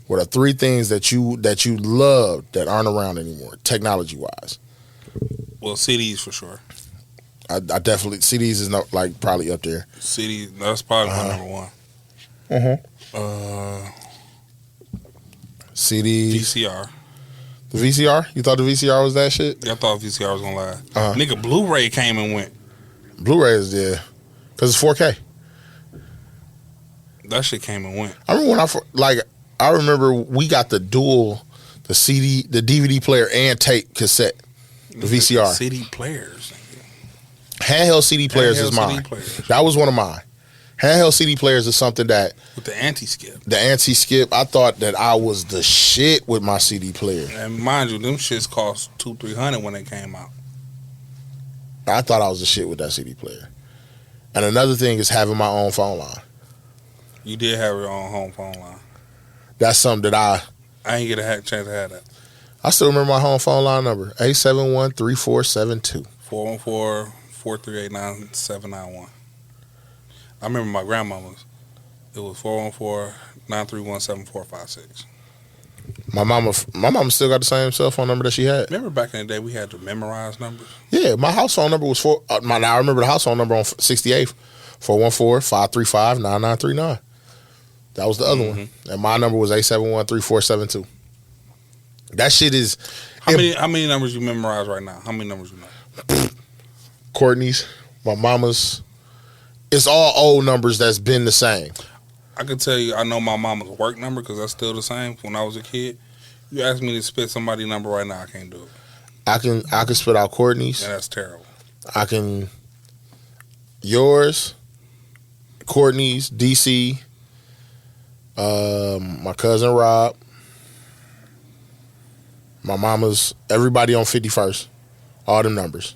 What are 3 things that you loved that aren't around anymore, technology wise? Well, CDs for sure. I definitely CDs is not like probably up there. CDs, that's probably my number one. CDs. VCR. The VCR? You thought the VCR was that shit? Yeah, I thought VCR was gonna last. Nigga, Blu-ray came and went. Blu-ray is there because it's 4K. That shit came and went. I remember I remember we got the CD, the DVD player and tape cassette, the VCR. CD players. Handheld CD players is mine. That was one of mine. Handheld CD players is something that with the anti-skip. The anti-skip, I thought that I was the shit with my CD player. And mind you, them shits cost $200-$300 when they came out. I thought I was the shit with that CD player. And another thing is having my own phone line. You did have your own home phone line. That's something that I ain't get a chance to have that. I still remember my home phone line number, 871-3472. 414-438-9791. I remember my grandmama's. It was 414-931-7456. My mama still got the same cell phone number that she had. Remember back in the day we had to memorize numbers? Yeah, my house phone number was I remember the house phone number on 68th, 414-535-9939. That was the other one. And my number was 871-3472. That shit is... How many numbers you memorize right now? How many numbers you know? Courtney's, my mama's. It's all old numbers that's been the same. I can tell you, I know my mama's work number because that's still the same when I was a kid. You ask me to spit somebody's number right now, I can't do it. I can spit out Courtney's. And that's terrible. I can... Yours, Courtney's, DC, my cousin Rob, my mama's, everybody on 51st. All them numbers.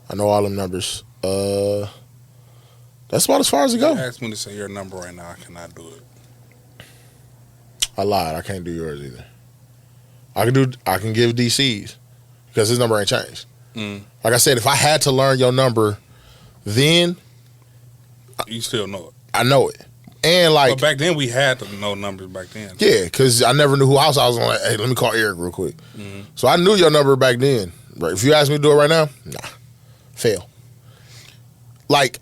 I know all them numbers. That's about as far as it goes. You ask me to say your number right now, I cannot do it. I lied. I can't do yours either. I can give DC's because his number ain't changed. Like I said, if I had to learn your number, then you still know it. I know it. And but back then we had to know numbers back then. Yeah, because I never knew who house I was on. Hey, let me call Eric real quick. So I knew your number back then. Right. If you ask me to do it right now, nah, fail. Like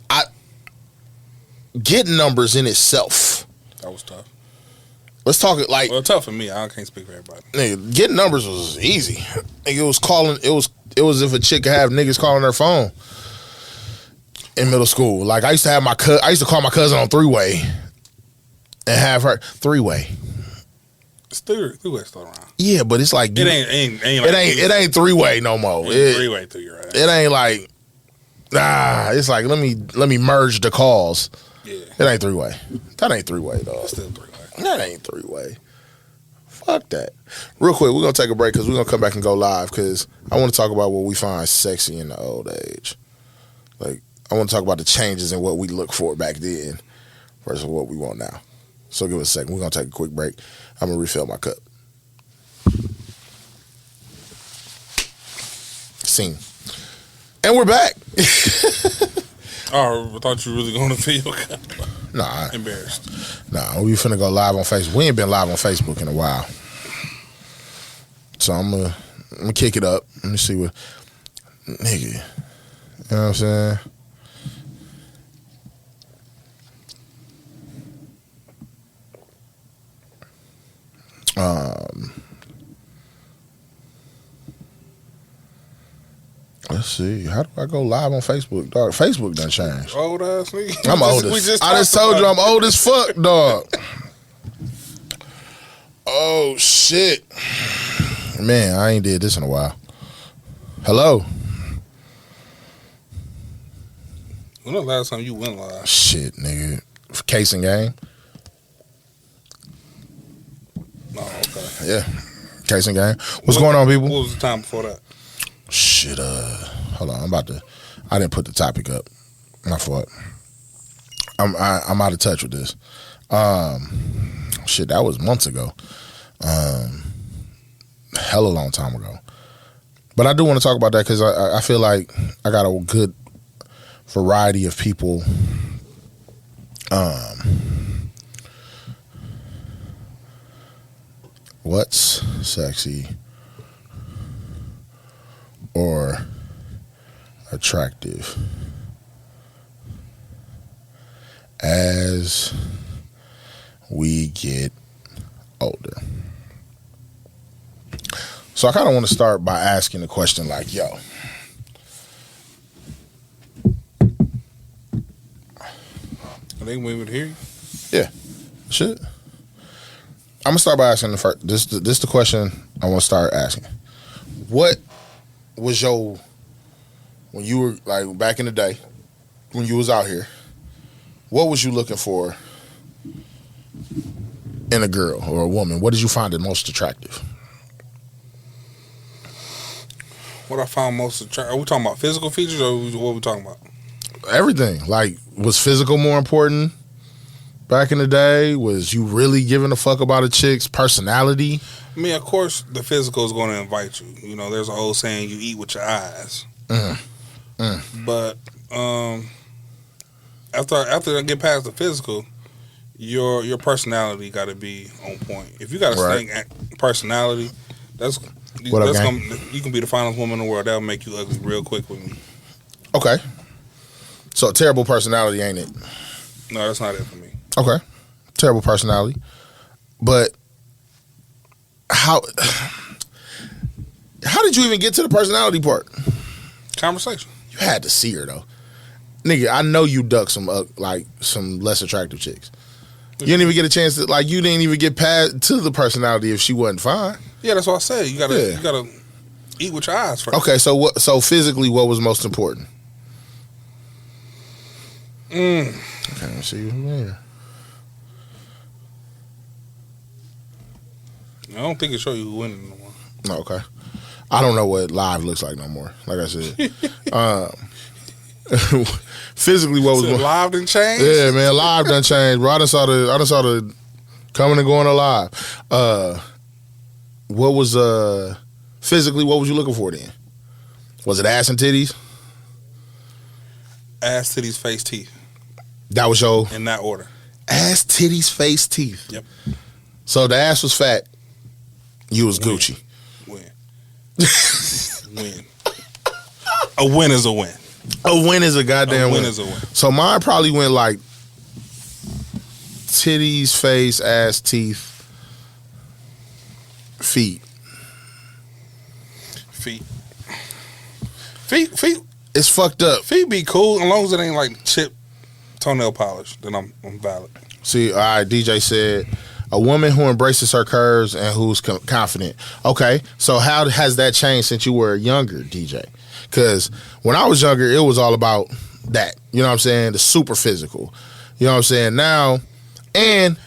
getting numbers in itself. That was tough. Let's talk it like Well, tough for me. I can't speak for everybody. nigga. Getting numbers was easy. Nigga, it was calling. It was if a chick could have niggas calling her phone in middle school. Like I used to have I used to call my cousin on 3-way and have her 3-way. It's three-way still around. Yeah, but it's like It ain't like it ain't 3-way no more. three-way through your ass. It ain't like it's like let me merge the calls. Yeah. It ain't 3-way. That ain't 3-way, dog. It's still three-way. That ain't 3-way. Fuck that. Real quick, we're gonna take a break because we're gonna come back and go live because I want to talk about what we find sexy in the old age. Like I want to talk about the changes in what we look for back then versus what we want now. So give us a second. We're gonna take a quick break. I'm gonna refill my cup. Scene. And we're back. Oh, I thought you were really going to feel Nah, embarrassed. we finna go live on Facebook. We ain't been live on Facebook in a while. So I'm gonna kick it up. Let me see what nigga. You know what I'm saying? Let's see. How do I go live on Facebook, dog? Facebook done changed. Old ass nigga. I'm old as I just told you I'm old as fuck, dog. Oh shit. Man, I ain't did this in a while. Hello. When the last time you went live? Shit, nigga. Casing game. Oh, okay. Yeah. Casing game. What's going on, people? What was the time before that? Shit, hold on. I didn't put the topic up. My fault. I'm out of touch with this. Shit, that was months ago. Hella long time ago. But I do want to talk about that because I feel like I got a good variety of people. What's sexy or attractive as we get older? So I kind of want to start by asking the question like, yo, I think we would hear you. yeah, shit. I'm gonna start by asking the first. This the question I want to start asking. What was your, when you were like back in the day, when you was out here, what was you looking for in a girl or a woman? What did you find the most attractive? What I found most attractive? Are we talking about physical features or what are we talking about? Everything. Like, was physical more important back in the day? Was you really giving a fuck about a chick's personality? I mean, of course, the physical is going to invite you. You know, there's an old saying, you eat with your eyes. But after I get past the physical, your personality got to be on point. If you got a Right. stank personality, you can be the finest woman in the world. That'll make you ugly real quick with me. Okay. So terrible personality, ain't it? No, that's not it for me. Okay. Terrible personality. But how did you even get to the personality part? Conversation. You had to see her though. Nigga, I know you ducked some less attractive chicks. You didn't even get a chance to, like, you didn't even get past to the personality if she wasn't fine. Yeah, that's what I said. You gotta eat with your eyes first. Okay, so physically what was most important? Okay, let's see. Yeah. I don't think it show you who winning no more. Okay. I don't know what live looks like no more. Like I said. Physically what was So more live done changed? Yeah, man, live done changed, bro. I done saw the coming and going alive. What was physically what was you looking for then? Was it ass and titties? Ass, titties, face, teeth. That was your In that order. ass, titties, face, teeth. Yep. So the ass was fat. You was Gucci. Win. Win. A win is a win. A win is a goddamn A win win. is a win. So mine probably went like titties, face, ass, teeth, feet. Feet. It's fucked up. Feet be cool as long as it ain't like chip toenail polish. Then I'm valid. See, all right, DJ said, a woman who embraces her curves and who's confident. Okay, so how has that changed since you were younger, DJ? Because when I was younger, it was all about that. You know what I'm saying? The super physical. You know what I'm saying? Now, and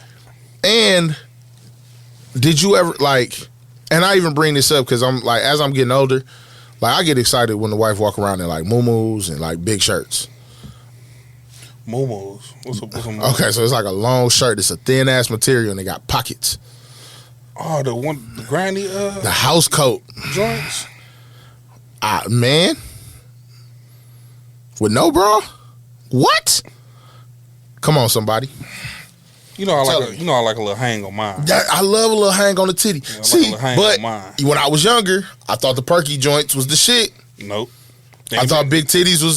did you ever, like, and I even bring this up because I'm like, as I'm getting older, like, I get excited when the wife walk around in like muumuus and like big shirts. Muumuus. What's a muumuu? Okay, so it's like a long shirt. It's a thin ass material and they got pockets. Oh, the granny The house coat. joints. Man. With no bra? What? Come on, somebody. You know I Tell like me. I like a little hang on mine. I love a little hang on the titty. I like a See, little hang but on mine. when I was younger, I thought the perky joints was the shit. Nope. I thought big titties was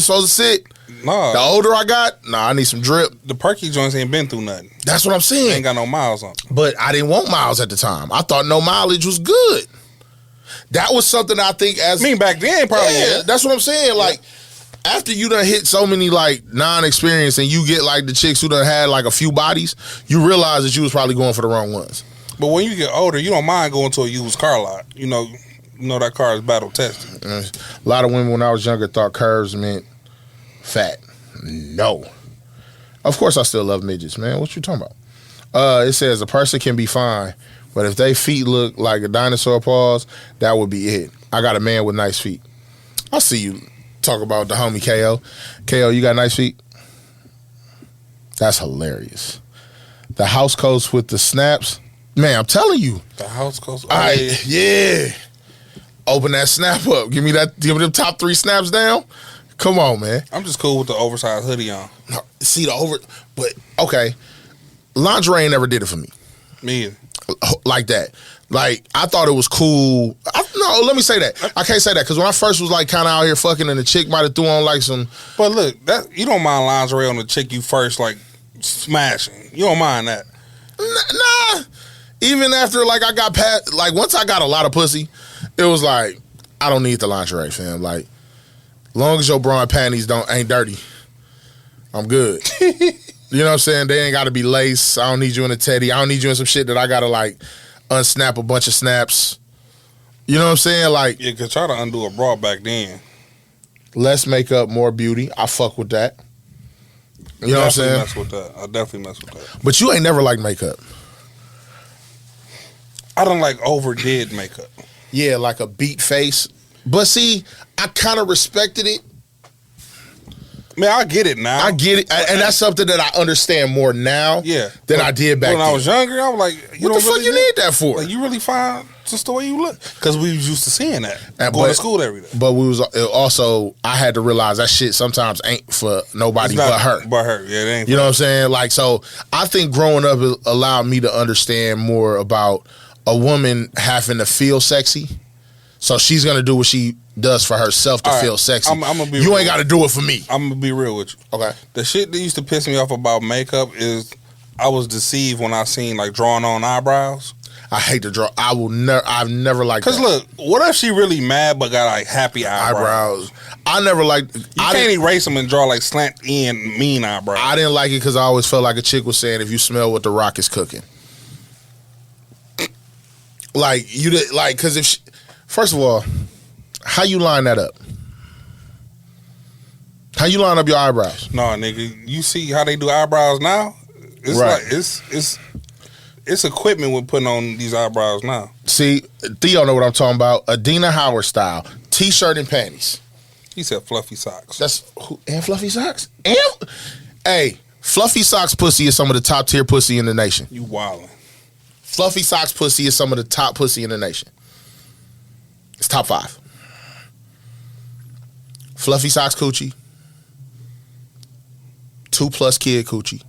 supposed to sit. Nah. The older I got, I need some drip. The perky joints ain't been through nothing. That's what I'm They saying. ain't got no miles on. But I didn't want miles at the time. I thought no mileage was good. That was something I think as I mean, back then probably. Yeah. that's what I'm saying. Like, after you done hit so many like non-experience and you get like the chicks who done had like a few bodies, you realize that you was probably going for the wrong ones. But when you get older, you don't mind going to a used car lot. You know that car is battle tested. A lot of women when I was younger thought curves meant fat. No. Of course I still love midgets, man. What you talking about? It says a person can be fine, but if they feet look like a dinosaur paws, that would be it. I got a man with nice feet. I see you talk about the homie KO. KO, you got nice feet? That's hilarious. The house coats with the snaps. Man, I'm telling you. The house goes. All right, yeah. Open that snap up. Give me them top 3 snaps down. Come on, man. I'm just cool with the oversized hoodie on. See but okay. Lingerie never did it for me. Me either. Like that. Like, I thought it was cool. No, let me say that. I can't say that because when I first was like kind of out here fucking and the chick might have threw on like some. But look, that you don't mind lingerie on the chick you first like smashing. You don't mind that. Nah. Even after like I got past, like once I got a lot of pussy, it was like, I don't need the lingerie, fam. Like, long as your bra and panties ain't dirty, I'm good. You know what I'm saying? They ain't got to be lace. I don't need you in a teddy. I don't need you in some shit that I got to like unsnap a bunch of snaps. You know what I'm saying? Like, Yeah, cause try to undo a bra back then. less makeup, more beauty. I fuck with that. You know what I'm saying? Mess with that. I definitely mess with that. But you ain't never liked makeup. I don't like overdid makeup. Yeah, like a beat face. But see, I kind of respected it. Man, I get it now. I get it. And that's something that I understand more now Yeah. than But I did back when then. I was younger, I was like, What the fuck you need that for? Like, you really fine just the way you look? Because we was used to seeing that. And Going but- to school every day. But we was also, I had to realize that shit sometimes ain't for nobody It's not but her. But her. Yeah, they ain't. You know what I'm saying? Like, so I think growing up it allowed me to understand more about a woman having to feel sexy. So she's gonna do what she does for herself to All right, feel sexy. I'm gonna be you real. ain't got to do it for me. I'm going to be real with you. Okay. The shit that used to piss me off about makeup is I was deceived when I seen like drawing on eyebrows. I hate to draw. I've never liked Cause that. look, what if she really mad but got like happy eyebrows? eyebrows. I never liked. You I can't didn't, erase them and draw like slant in mean eyebrows. I didn't like it because I always felt like a chick was saying, "If you smell what the Rock is cooking." Like you did, like because if she, first of all, how you line that up? How you line up your eyebrows? No, nigga, you see how they do eyebrows now? It's Right. like it's equipment we're putting on these eyebrows now. See, Theo know what I'm talking about. Adina Howard style, t-shirt and panties. He said fluffy socks. That's and fluffy socks. And hey, fluffy socks pussy is some of the top tier pussy in the nation. You wildin'. Fluffy socks pussy is some of the top pussy in the nation. It's top 5. Fluffy socks coochie. 2+ kid coochie.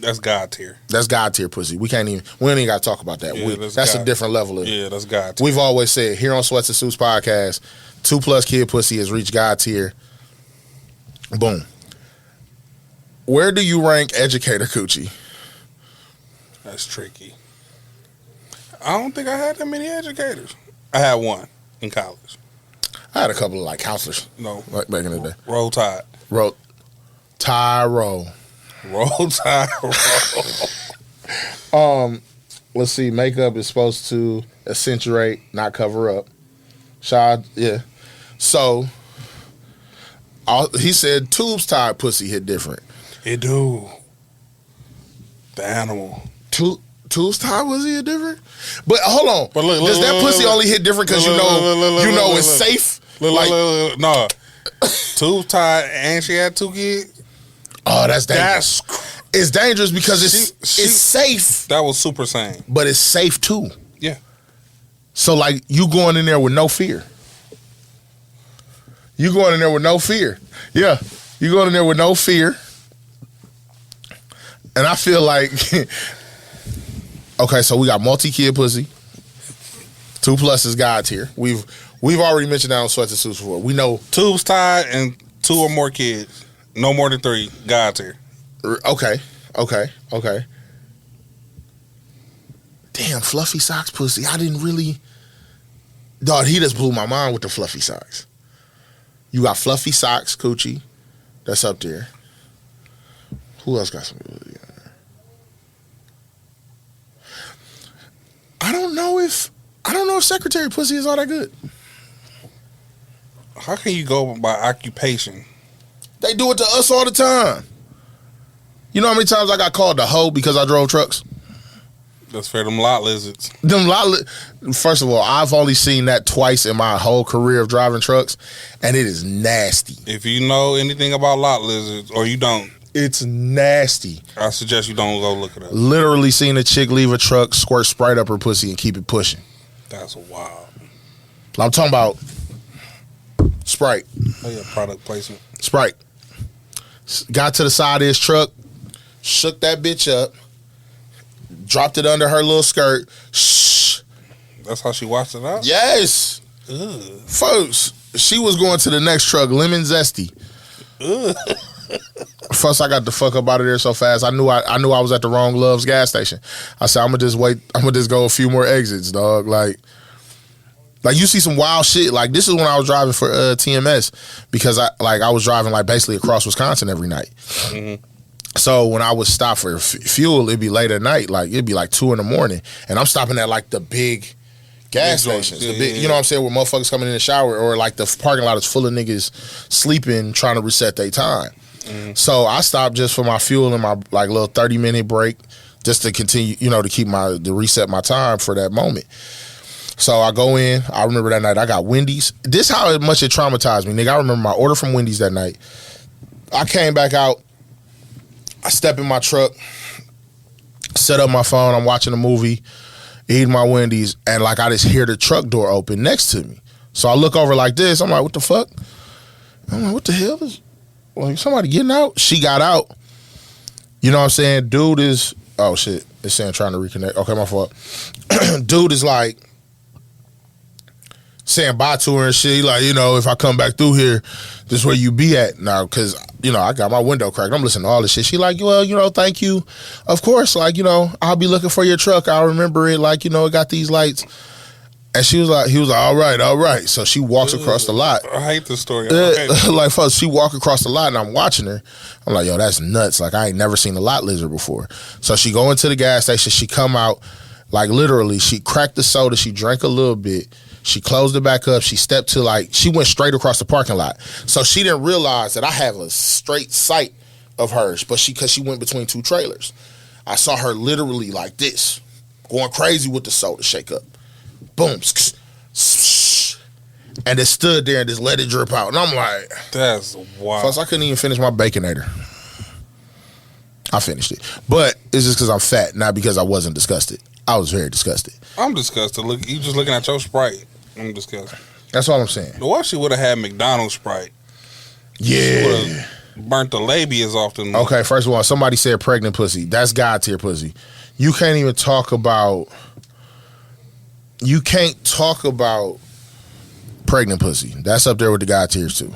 That's God tier. That's God tier pussy. We don't even got to talk about that. Yeah, that's a God. different level of it. Yeah, that's God tier. We've always said here on Sweats and Suits podcast, 2+ kid pussy has reached God tier. Boom. Where do you rank educator coochie? That's tricky. I don't think I had that many educators. I had one in college. I had a couple of like counselors. No. Like back in the day. Roll Tide. Roll Tyro. Roll Tide. Let's see. Makeup is supposed to accentuate, not cover up. Shad, yeah. So he said tubes tied pussy hit different. It do. The animal. Tubes tied pussy hit different? But hold on. But look, does that look, pussy look, only hit different because you know it's safe? No. Tubes tied and she had 2 kids. Oh, that's dangerous. It's dangerous because it's safe. That was super sane. But it's safe too. Yeah. So like you going in there with no fear. You going in there with no fear. Yeah. You going in there with no fear. And I feel like okay, so we got multi-kid pussy. 2+ is God tier. We've already mentioned that on Sweats and Suits before. We know Tubes tied and 2 or more kids. No more than 3. God tier. Okay. Damn, fluffy socks pussy. I didn't really. Dog, he just blew my mind with the fluffy socks. You got fluffy socks, coochie. That's up there. Who else got some? I don't know if secretary pussy is all that good. How can you go by occupation? They do it to us all the time. You know how many times I got called a hoe because I drove trucks? That's fair. Them lot lizards. First of all, I've only seen that twice in my whole career of driving trucks, and it is nasty. If you know anything about lot lizards, or you don't, it's nasty. I suggest you don't go look it up. Literally seen a chick leave a truck, squirt Sprite up her pussy, and keep it pushing. That's wild. I'm talking about Sprite. Oh yeah, product placement. Sprite. Got to the side of his truck, shook that bitch up, dropped it under her little skirt. Shh. That's how she washed it out? Yes. Ugh. Folks, she was going to the next truck, lemon zesty. Ugh. First, I got the fuck up out of there so fast. I knew I was at the wrong Love's gas station. I said, I'm gonna just wait. I'm gonna just go a few more exits, dog. Like you see some wild shit. Like this is when I was driving for TMS because I was driving like basically across Wisconsin every night. Mm-hmm. So when I would stop for fuel, it'd be late at night. Like it'd be like 2 in the morning, and I'm stopping at like the big gas stations. Yeah, you know what I'm saying, where motherfuckers coming in the shower or like the parking lot is full of niggas sleeping trying to reset their time. Mm-hmm. So I stopped just for my fuel and my like little 30-minute break just to continue, to reset my time for that moment. So I go in. I remember that night I got Wendy's. This how much it traumatized me, nigga. I remember my order from Wendy's that night. I came back out. I step in my truck, set up my phone. I'm watching a movie, eating my Wendy's, and like I just hear the truck door open next to me. So I look over like this. I'm like, what the fuck? I'm like, what the hell is? Like somebody getting out? She got out. You know what I'm saying? Dude is, oh shit. It's saying trying to reconnect. Okay, my fault. Dude is like saying bye to her and shit. He like, if I come back through here, this is where you be at now. Cause, I got my window cracked. I'm listening to all this shit. She like, well, thank you. Of course, like, I'll be looking for your truck. I'll remember it. Like, it got these lights. And he was like, all right. So she walks across the lot. I hate this story. Like, folks, she walk across the lot and I'm watching her. I'm like, yo, that's nuts. Like, I ain't never seen a lot lizard before. So she go into the gas station. She come out, like, literally, she cracked the soda. She drank a little bit. She closed it back up. She stepped to, she went straight across the parking lot. So she didn't realize that I have a straight sight of hers, but because she went between 2 trailers. I saw her literally like this, going crazy with the soda shake up. Boom. And it stood there and just let it drip out. And I'm like, that's wild. Plus, I couldn't even finish my Baconator. I finished it. But it's just because I'm fat, not because I wasn't disgusted. I was very disgusted. I'm disgusted. Look, you just looking at your Sprite. I'm disgusted. That's all I'm saying. What if she would have had McDonald's Sprite? Yeah. burnt the labias off them. Okay, first of all, somebody said pregnant pussy. That's God tier pussy. You can't even talk about. You can't talk about pregnant pussy. That's up there with the God tiers too,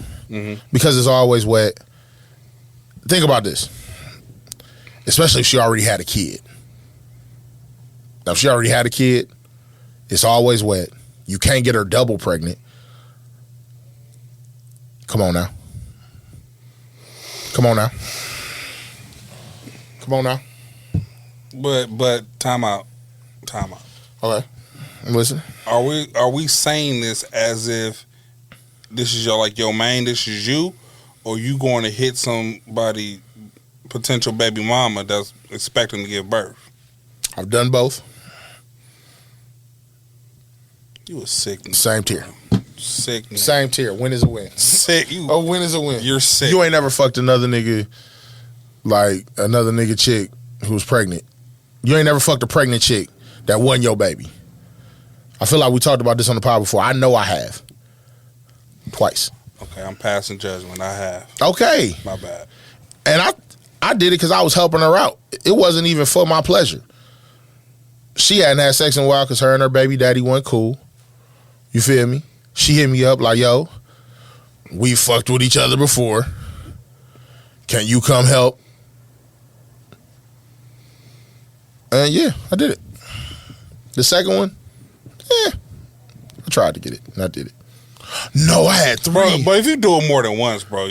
because it's always wet. Think about this, especially if she already had a kid. Now, if she already had a kid, it's always wet. You can't get her double pregnant. Come on now. Come on now. Come on now. But time out. Okay. Listen. Are we saying this as if this is your main, this is you, or you going to hit somebody, potential baby mama that's expecting to give birth? I've done both. You a sick nigga. Same tier. Sick nigga. Same tier. Win is a win. Sick. A win is a win. You're sick. You ain't never fucked another nigga, like another nigga chick who was pregnant. You ain't never fucked a pregnant chick that wasn't your baby. I feel like we talked about this on the pod before. I know I have. Twice. Okay, I'm passing judgment. I have. Okay. My bad. And I did it because I was helping her out. It wasn't even for my pleasure. She hadn't had sex in a while because her and her baby daddy weren't cool. You feel me? She hit me up like, yo, we fucked with each other before. Can you come help? And yeah, I did it. The second one, I tried to get it, and I did it. No, I had three. Bro, but if you do it more than once, bro,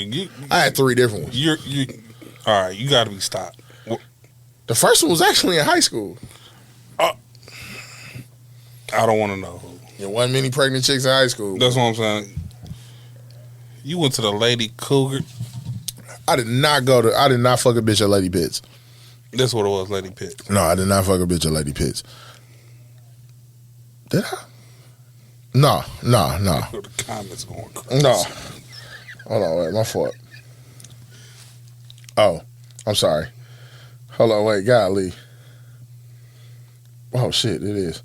I had three different ones. You all right, you got to be stopped. The first one was actually in high school. I don't want to know who. There wasn't many pregnant chicks in high school. That's what I'm saying. You went to the Lady Cougar. I did not fuck a bitch at Lady Pitts. That's what it was, Lady Pitt. No, I did not fuck a bitch at Lady Pitts. Did I? No. The comments going crazy. No. Hold on, wait, my fault. Oh, I'm sorry. Hold on, wait, golly. Oh, shit, it is.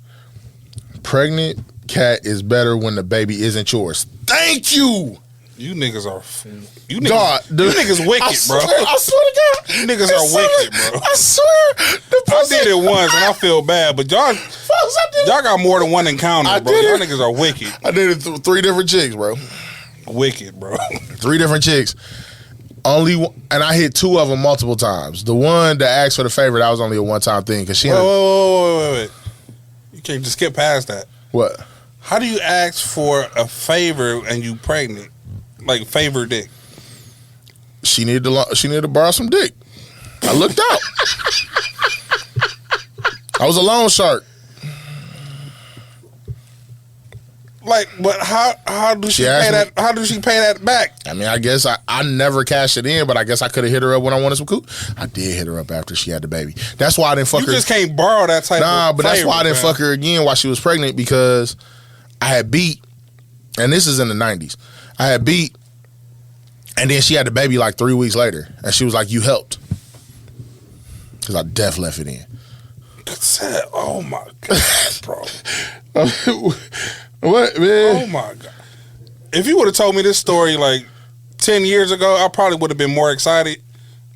Pregnant cat is better when the baby isn't yours. Thank you! You niggas are... You niggas wicked, bro. I swear to God. You niggas are wicked, bro. I swear. I did it once, and I feel bad, but y'all got more than one encounter, bro. Y'all niggas are wicked. I did it three different chicks, bro. Wicked, bro. Three different chicks. Only one, and I hit two of them multiple times. The one that asked for the favor, that was only a one-time thing. Cause she wait. You can't just skip past that. What? How do you ask for a favor and you pregnant? Like favor dick. She needed to borrow some dick. I looked out. I was a loan shark. Like, but how does she pay that? How does she pay that back? I mean, I guess I never cashed it in, but I guess I could have hit her up when I wanted some cool. I did hit her up after she had the baby. That's why I didn't fuck her. You just can't borrow that type. Nah, of but that's favor, why I didn't fuck her again while she was pregnant, because I had beat, and this is in the 90s. I had beat, and then she had the baby like 3 weeks later, and she was like, "You helped," because I def left it in. Oh my God, bro. What, man? Oh my God. If you would have told me this story like 10 years ago, I probably would have been more excited.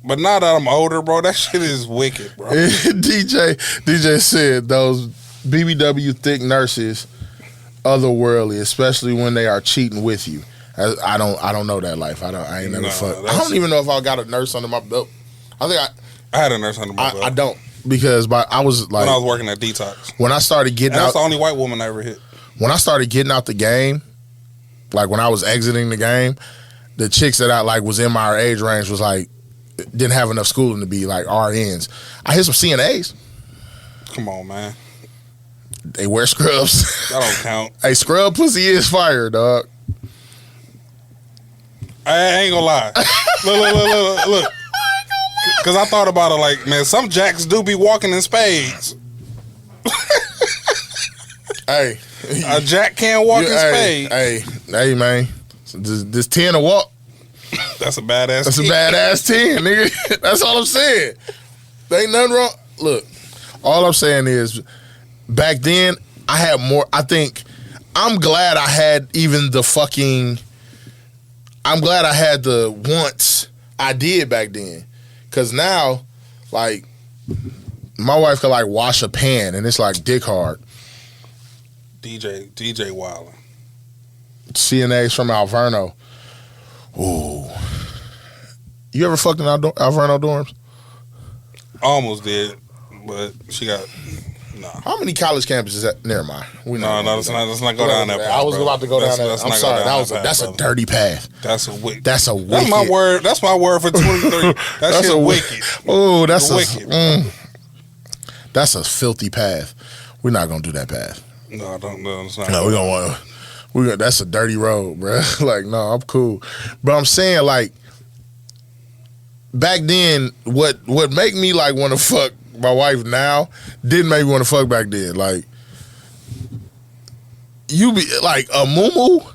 But now that I'm older, bro, that shit is wicked, bro. DJ said those BBW thick nurses otherworldly, especially when they are cheating with you. I don't know that life. I ain't never fucked. I don't even know if I got a nurse under my belt. I think I had a nurse under my belt. I don't, because I was like, when I was working at Detox. When I started getting out, that's the only white woman I ever hit. When I started getting out the game, like when I was exiting the game, the chicks that I like was in my age range was like, didn't have enough schooling to be like RNs. I hit some CNAs. Come on, man. They wear scrubs. That don't count. Hey, scrub pussy is fire, dog. I ain't gonna lie. Look. Because I thought about it like, man, some jacks do be walking in spades. Hey. A jack can't walk in spades. Hey, man. This 10 to walk. That's a badass 10. That's a badass 10, nigga. That's all I'm saying. There ain't nothing wrong. Look, all I'm saying is, back then, I had more. I think, I'm glad I had even the fucking, I'm glad I had the wants. I did back then. Cause now, like, my wife could like wash a pan and it's like dick hard. DJ Wildin'. CNA's from Alverno. Ooh. You ever fucked in Alverno dorms? Almost did, but she got How many college campuses is that? Never mind. Let's not go down that path. I was bro. about to go down that. I'm sorry. That's a dirty path. That's a wicked. That's a wicked. That's my word. That's my word for 23. That's shit wicked. Oh, that's wicked. That's a filthy path. We're not gonna do that path. No, I don't know. No, we don't want to. That's a dirty road, bro. Like, no, I'm cool. But I'm saying, like, back then, what make me like want to fuck my wife now didn't make me want to fuck back then. Like, you be like a muumuu.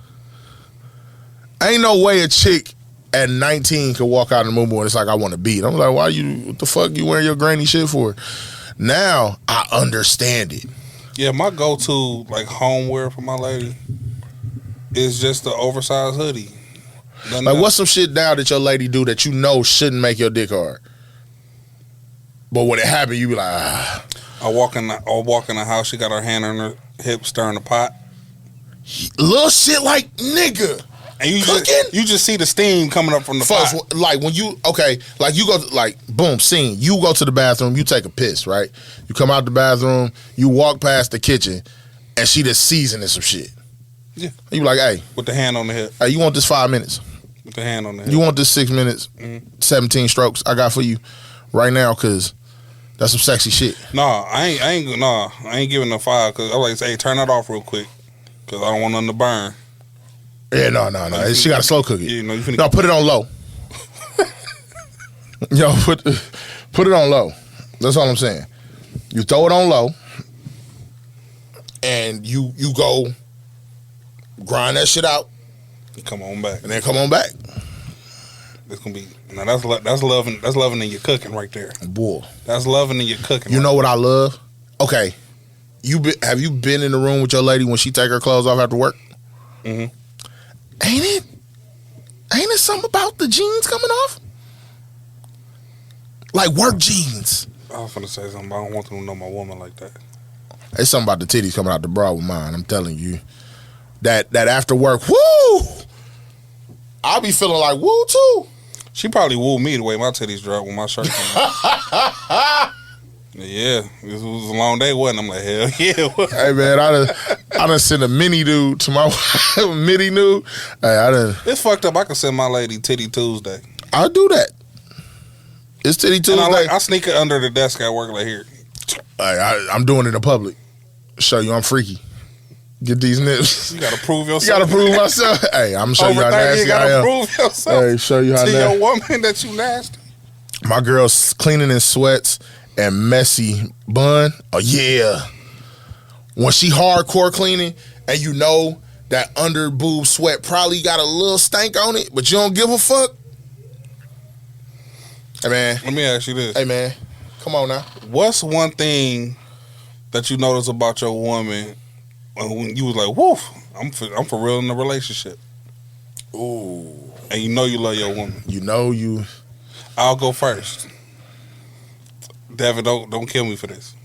Ain't no way a chick at 19 could walk out in a muumuu and it's like I want to beat. I'm like, what the fuck you wearing your granny shit for? Now I understand it. Yeah, my go-to like homeware for my lady is just the oversized hoodie. Like, what's some shit now that your lady do that you know shouldn't make your dick hard? But when it happen, you be like, ah. I walk in the house. She got her hand on her hip, stirring the pot. Little shit like nigga. And you just see the steam coming up from the pot. Like when you like you go like boom, scene. You go to the bathroom, you take a piss, right? You come out the bathroom, you walk past the kitchen, and she just seasoning some shit. Yeah. You be like, hey, with the hand on the hip. Hey, you want this 5 minutes? With the hand on the hip. You want this 6 minutes? 17 strokes I got for you right now, cause that's some sexy shit. I ain't giving no fire, cause I like say, hey, turn that off real quick, cause I don't want nothing to burn. Yeah, no. She got to slow cook it. Yeah, no, put it on low. Yo, put it on low. That's all I'm saying. You throw it on low, and you go grind that shit out. Come on back, and then come on back. It's gonna be that's loving in your cooking right there. Boy, that's loving in your cooking. You know what I love? Okay, have you been in the room with your lady when she take her clothes off after work? Mm-hmm. Ain't it something about the jeans coming off? Like work jeans. I was gonna say something, but I don't want them to know my woman like that. It's something about the titties coming out the bra with mine. I'm telling you. That after work, woo! I'll be feeling like woo too. She probably woo me the way my titties drop when my shirt came out. Yeah, it was a long day, wasn't it? I'm like, hell yeah. Hey man, I done sent a mini nude to my wife, mini nude. Hey, It's fucked up. I can send my lady Titty Tuesday. I'll do that. It's Titty Tuesday. I sneak it under the desk at work like here. Hey, I'm doing it in public. Show you I'm freaky. Get these nips. You gotta prove yourself. You gotta prove myself. Hey, I'm gonna show you how nasty I am. You gotta prove yourself. Hey, show you how nasty. To your woman that you nasty. My girl's cleaning in sweats and messy bun. Oh yeah. When she hardcore cleaning and you know that under boob sweat probably got a little stank on it, but you don't give a fuck. Hey man. Let me ask you this. Hey man. Come on now. What's one thing that you notice about your woman when you was like, woof, I'm for real in the relationship? Ooh. And you know you love your woman. You know you. I'll go first. Devin, don't kill me for this.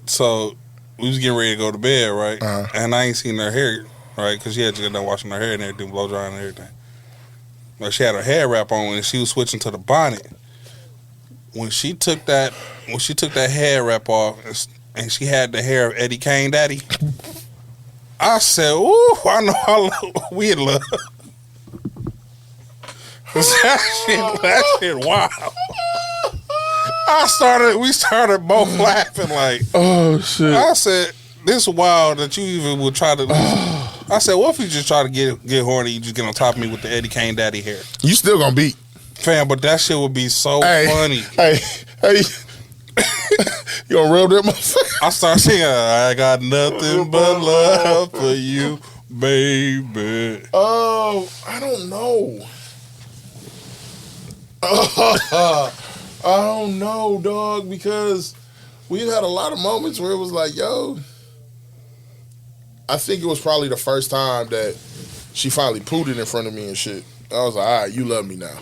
So we was getting ready to go to bed, right? Uh-huh. And I ain't seen her hair, right? Because she had just got done washing her hair and everything, blow drying and everything. Like she had her hair wrap on and she was switching to the bonnet. When she took that hair wrap off and she had the hair of Eddie Kane Daddy, I said, "Ooh, I know we in love." that shit wild. We started both laughing like, oh shit. I said, this wild that you even would try to. I said, what if you just try to get horny? You just get on top of me with the Eddie Kane Daddy hair. You still gonna beat, fam? But that shit would be so funny. Hey, you gonna rub that motherfucker? I start singing, I got nothing but love for you, baby. Oh, I don't know. I don't know, dog, because we've had a lot of moments where it was like, yo, I think it was probably the first time that she finally pooed it in front of me and shit. I was like, all right, you love me now.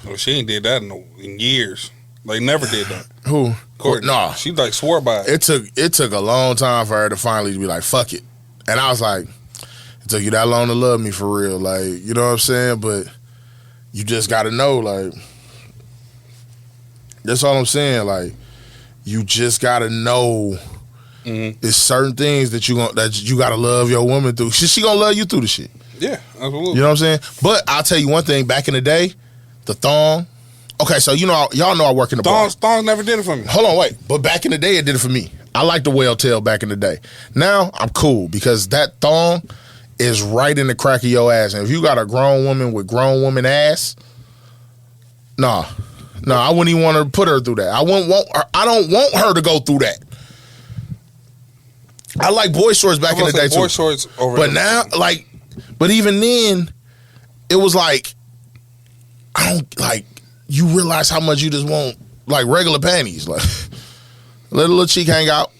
Well, she ain't did that in years. Like, never did that. Who? Courtney. Nah. She like swore by it. It took a long time for her to finally be like, fuck it. And I was like, it took you that long to love me for real. Like, you know what I'm saying? But you just got to know, like, that's all I'm saying. Like, you just got to know there's certain things that you got to love your woman through. She going to love you through the shit. Yeah, absolutely. You know what I'm saying? But I'll tell you one thing. Back in the day, the thong. Okay, so y'all know I work in the bar. Thongs never did it for me. Hold on, wait. But back in the day, it did it for me. I liked the whale tail back in the day. Now, I'm cool because that thong is right in the crack of your ass. And if you got a grown woman with grown woman ass, nah, I wouldn't even want to put her through that. I don't want her to go through that. I like boy shorts back in the day, boy too. Shorts over But now, like, but even then, it was like, I don't, like, you realize how much you just want, like, regular panties. Like, let a little cheek hang out.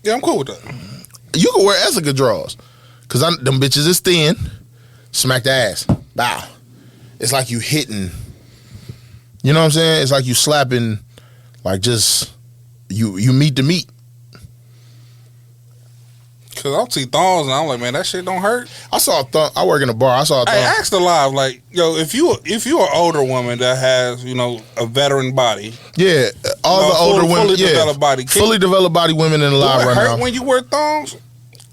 Yeah, I'm cool with that. You can wear Essica drawers. Because them bitches is thin. Smack the ass. Bow. It's like you hitting. You know what I'm saying? It's like you slapping, like, just, you meet the meat. Cause I'll see thongs and I'm like, man, that shit don't hurt. I saw a thong. I work in a bar. I saw a thong. I asked the live, like, yo, if you an older woman that has, a veteran body, Yeah, all the older women, fully developed body, fully developed body women in the live do it right hurt now. when you wear thongs?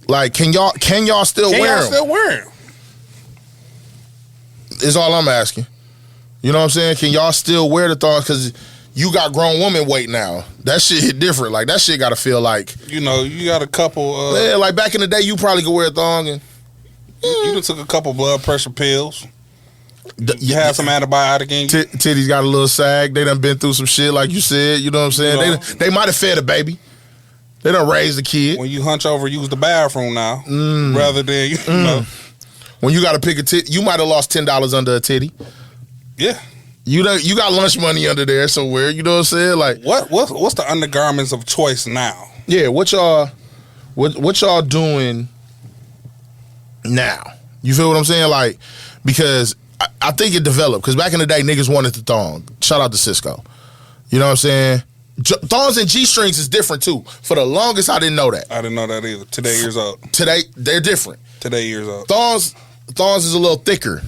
Like, can y'all still Can wear y'all them? still wear them? Is all I'm asking. You know what I'm saying? Can y'all still wear the thongs? Because you got grown woman weight now. That shit hit different. Like, that shit got to feel like, You got a couple. yeah, like back in the day, you probably could wear a thong and You done took a couple blood pressure pills. You had some antibiotic in you. titties got a little sag. They done been through some shit, like you said. You know what I'm saying? They might have fed a baby. They done raised a kid. When you hunch over, use the bathroom now, rather than you know. When you got to pick a titty, you might have lost $10 under a titty. Yeah. You got lunch money under there somewhere. You know what I'm saying? Like, What's the undergarments of choice now? yeah, what y'all doing now? You feel what I'm saying? Like, because I think it developed. Because back in the day, niggas wanted the thong. Shout out to Cisco. You know what I'm saying? Thongs and G-strings is different too. For the longest, I didn't know that. I didn't know that either. Today years old. Today, they're different. Today years old. Thongs is a little thicker.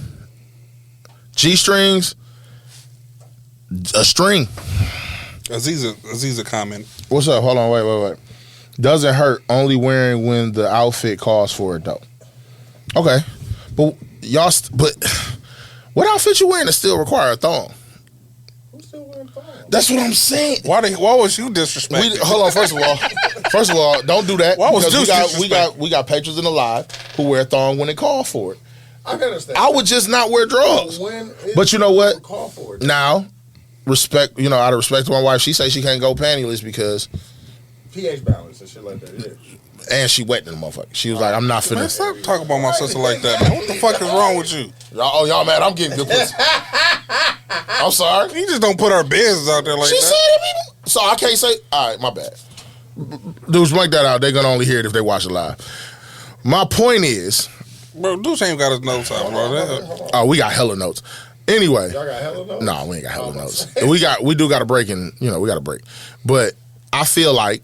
G-strings, a string. Aziza comment. What's up? Hold on, wait. Doesn't hurt, only wearing when the outfit calls for it though. Okay, but what outfit you wearing that still require a thong? I'm still wearing thongs. That's what I'm saying. Why was you disrespecting? Hold on. First of all, don't do that. Why was because Deuce we got patrons in the live who wear thong when they call for it. I can understand. I would just not wear drugs. But you know what? Call for it. Now, respect. Out of respect to my wife, she say she can't go pantyless because pH balance and shit like that. Yeah. and she wet in the motherfucker. She was like, I'm not Man, finna. stop talking about my sister like that, man. What the fuck is wrong with you? Y'all mad? I'm getting good pussy. I'm sorry. You just don't put our business out there like She that. said it. So I can't say. All right, my bad. Dudes, blank that out. They're gonna only hear it if they watch it live. My point is, Bro, Deuce ain't got his notes out, bro. oh, we got hella notes. Anyway, Y'all got hella notes? no, we ain't got hella notes. We do got a break, and we got a break. But I feel like,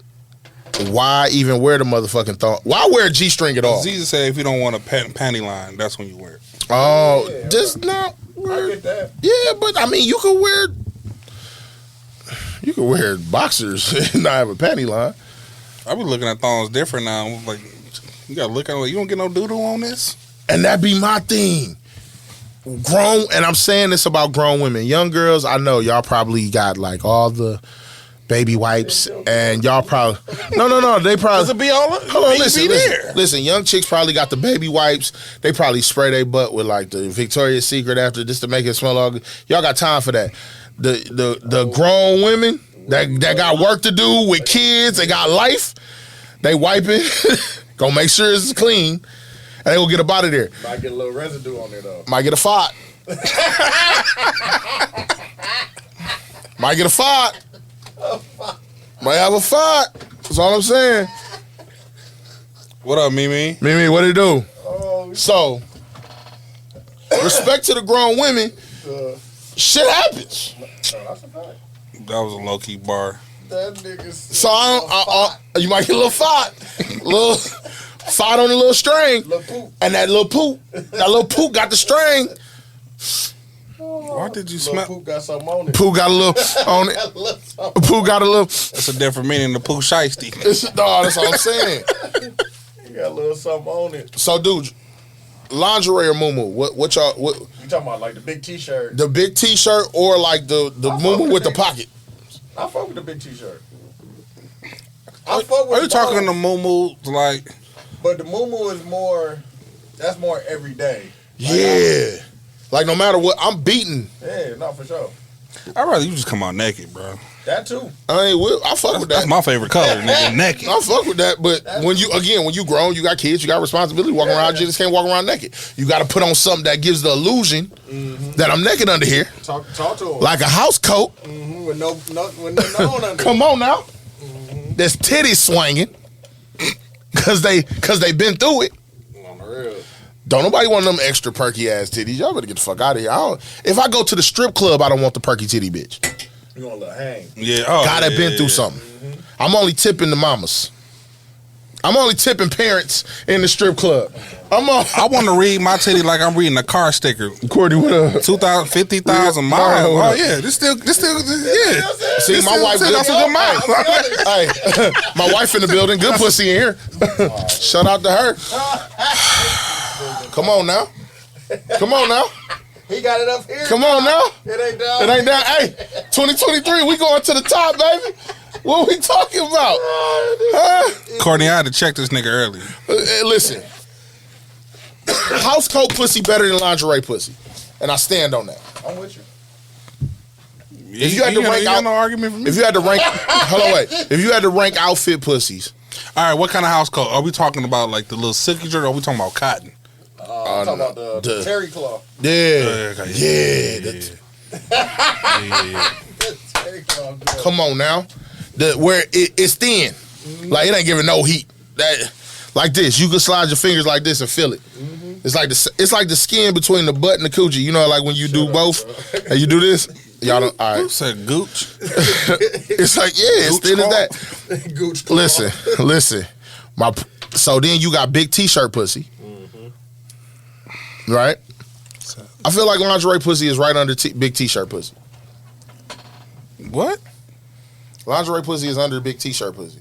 why even wear the motherfucking thong? Why wear a G-string at all? Aziza said if you don't want a panty line, that's when you wear it. Oh, Yeah, just not I wear. get that. Yeah, but I mean, you could wear boxers and not have a panty line. I be looking at thongs different now. I'm like, you gotta look at it like, you don't get no doodle on this? And that be my thing. Grown, and I'm saying this about grown women. Young girls, I know y'all probably got like all the baby wipes, and y'all probably no. They probably Does it be all? hold on, listen. There. Listen, young chicks probably got the baby wipes. They probably spray their butt with like the Victoria's Secret after just to make it smell all good. Y'all got time for that. The grown women that got work to do with kids, they got life. They wiping, gonna make sure it's clean, and they gonna get up out of there. Might get a little residue on there though. Might get a fart. Might get a fart. Might have a fart. That's all I'm saying. What up, Mimi? Mimi, what it do? Oh, So, respect to the grown women. Shit happens. That's a fact. That was a low key bar. That nigga. So you might get a little fight, little fight on the little string, and that little poop got the string. Why did you Little smell? Poop got something on it. Pooh got a little on it. Pooh got a little. That's a different meaning than Pooh Shiesty. That's all I'm saying. You got a little something on it. So, dude, lingerie or muumuu? What y'all? What You talking about like the big T-shirt? the big T-shirt or like the muumuu with the pocket? I fuck with the big T-shirt. Are you talking to muumuu like? But the muumuu is more. That's more every day. Yeah. Like no matter what, I'm beating. Yeah, not for sure. I'd rather you just come out naked, bro. That too. I fuck with that. That's my favorite color, nigga. Naked. I fuck with that, but when you grown, you got kids, you got responsibility. Walking around, you just can't walk around naked. You got to put on something that gives the illusion that I'm naked under here, Talk to him. like a house coat. With no on under. Come on now, there's titties swinging, cause they been through it. On the real. Don't nobody want them extra perky ass titties. Y'all better get the fuck out of here. If I go to the strip club, I don't want the perky titty bitch. You want a little hang? Yeah. Oh, Gotta yeah, been through yeah. something. I'm only tipping the mamas. I'm only tipping parents in the strip club. I want to read my titty like I'm reading a car sticker. Courtney, what up? 50,000 miles. Mario, what Oh up? yeah, this still, yeah. See, This my still wife send off a good miles. Hey, my wife in the building. Good pussy in here. Shout out to her. Come on now. Come on now. He got it up here. Come on now. It ain't down. It ain't that. Hey, 2023, we going to the top, baby. What we talking about? Huh? Courtney, I had to check this nigga earlier. Listen. House coat pussy better than lingerie pussy. And I stand on that. I'm with you. If you had to rank out, no argument for me. if you had to rank, hold on, wait. If you had to rank outfit pussies, All right, what kind of house coat? Are we talking about like the little silky shirt or are we talking about cotton? I'm talking about the terry cloth. yeah, Okay. yeah. The terry cloth. Girl. Come on now, where it's thin, like it ain't giving no heat. That like this, you can slide your fingers like this and feel it. It's like the skin between the butt and the coochie. You know, like when you do both, and you do this. Y'all don't. All Who right, said gooch? it's like it's Gooch thin as cloth? that. Gooch cloth. Listen. So then you got big T-shirt pussy, right? I feel like lingerie pussy is right under big T-shirt pussy. What? Lingerie pussy is under big T-shirt pussy.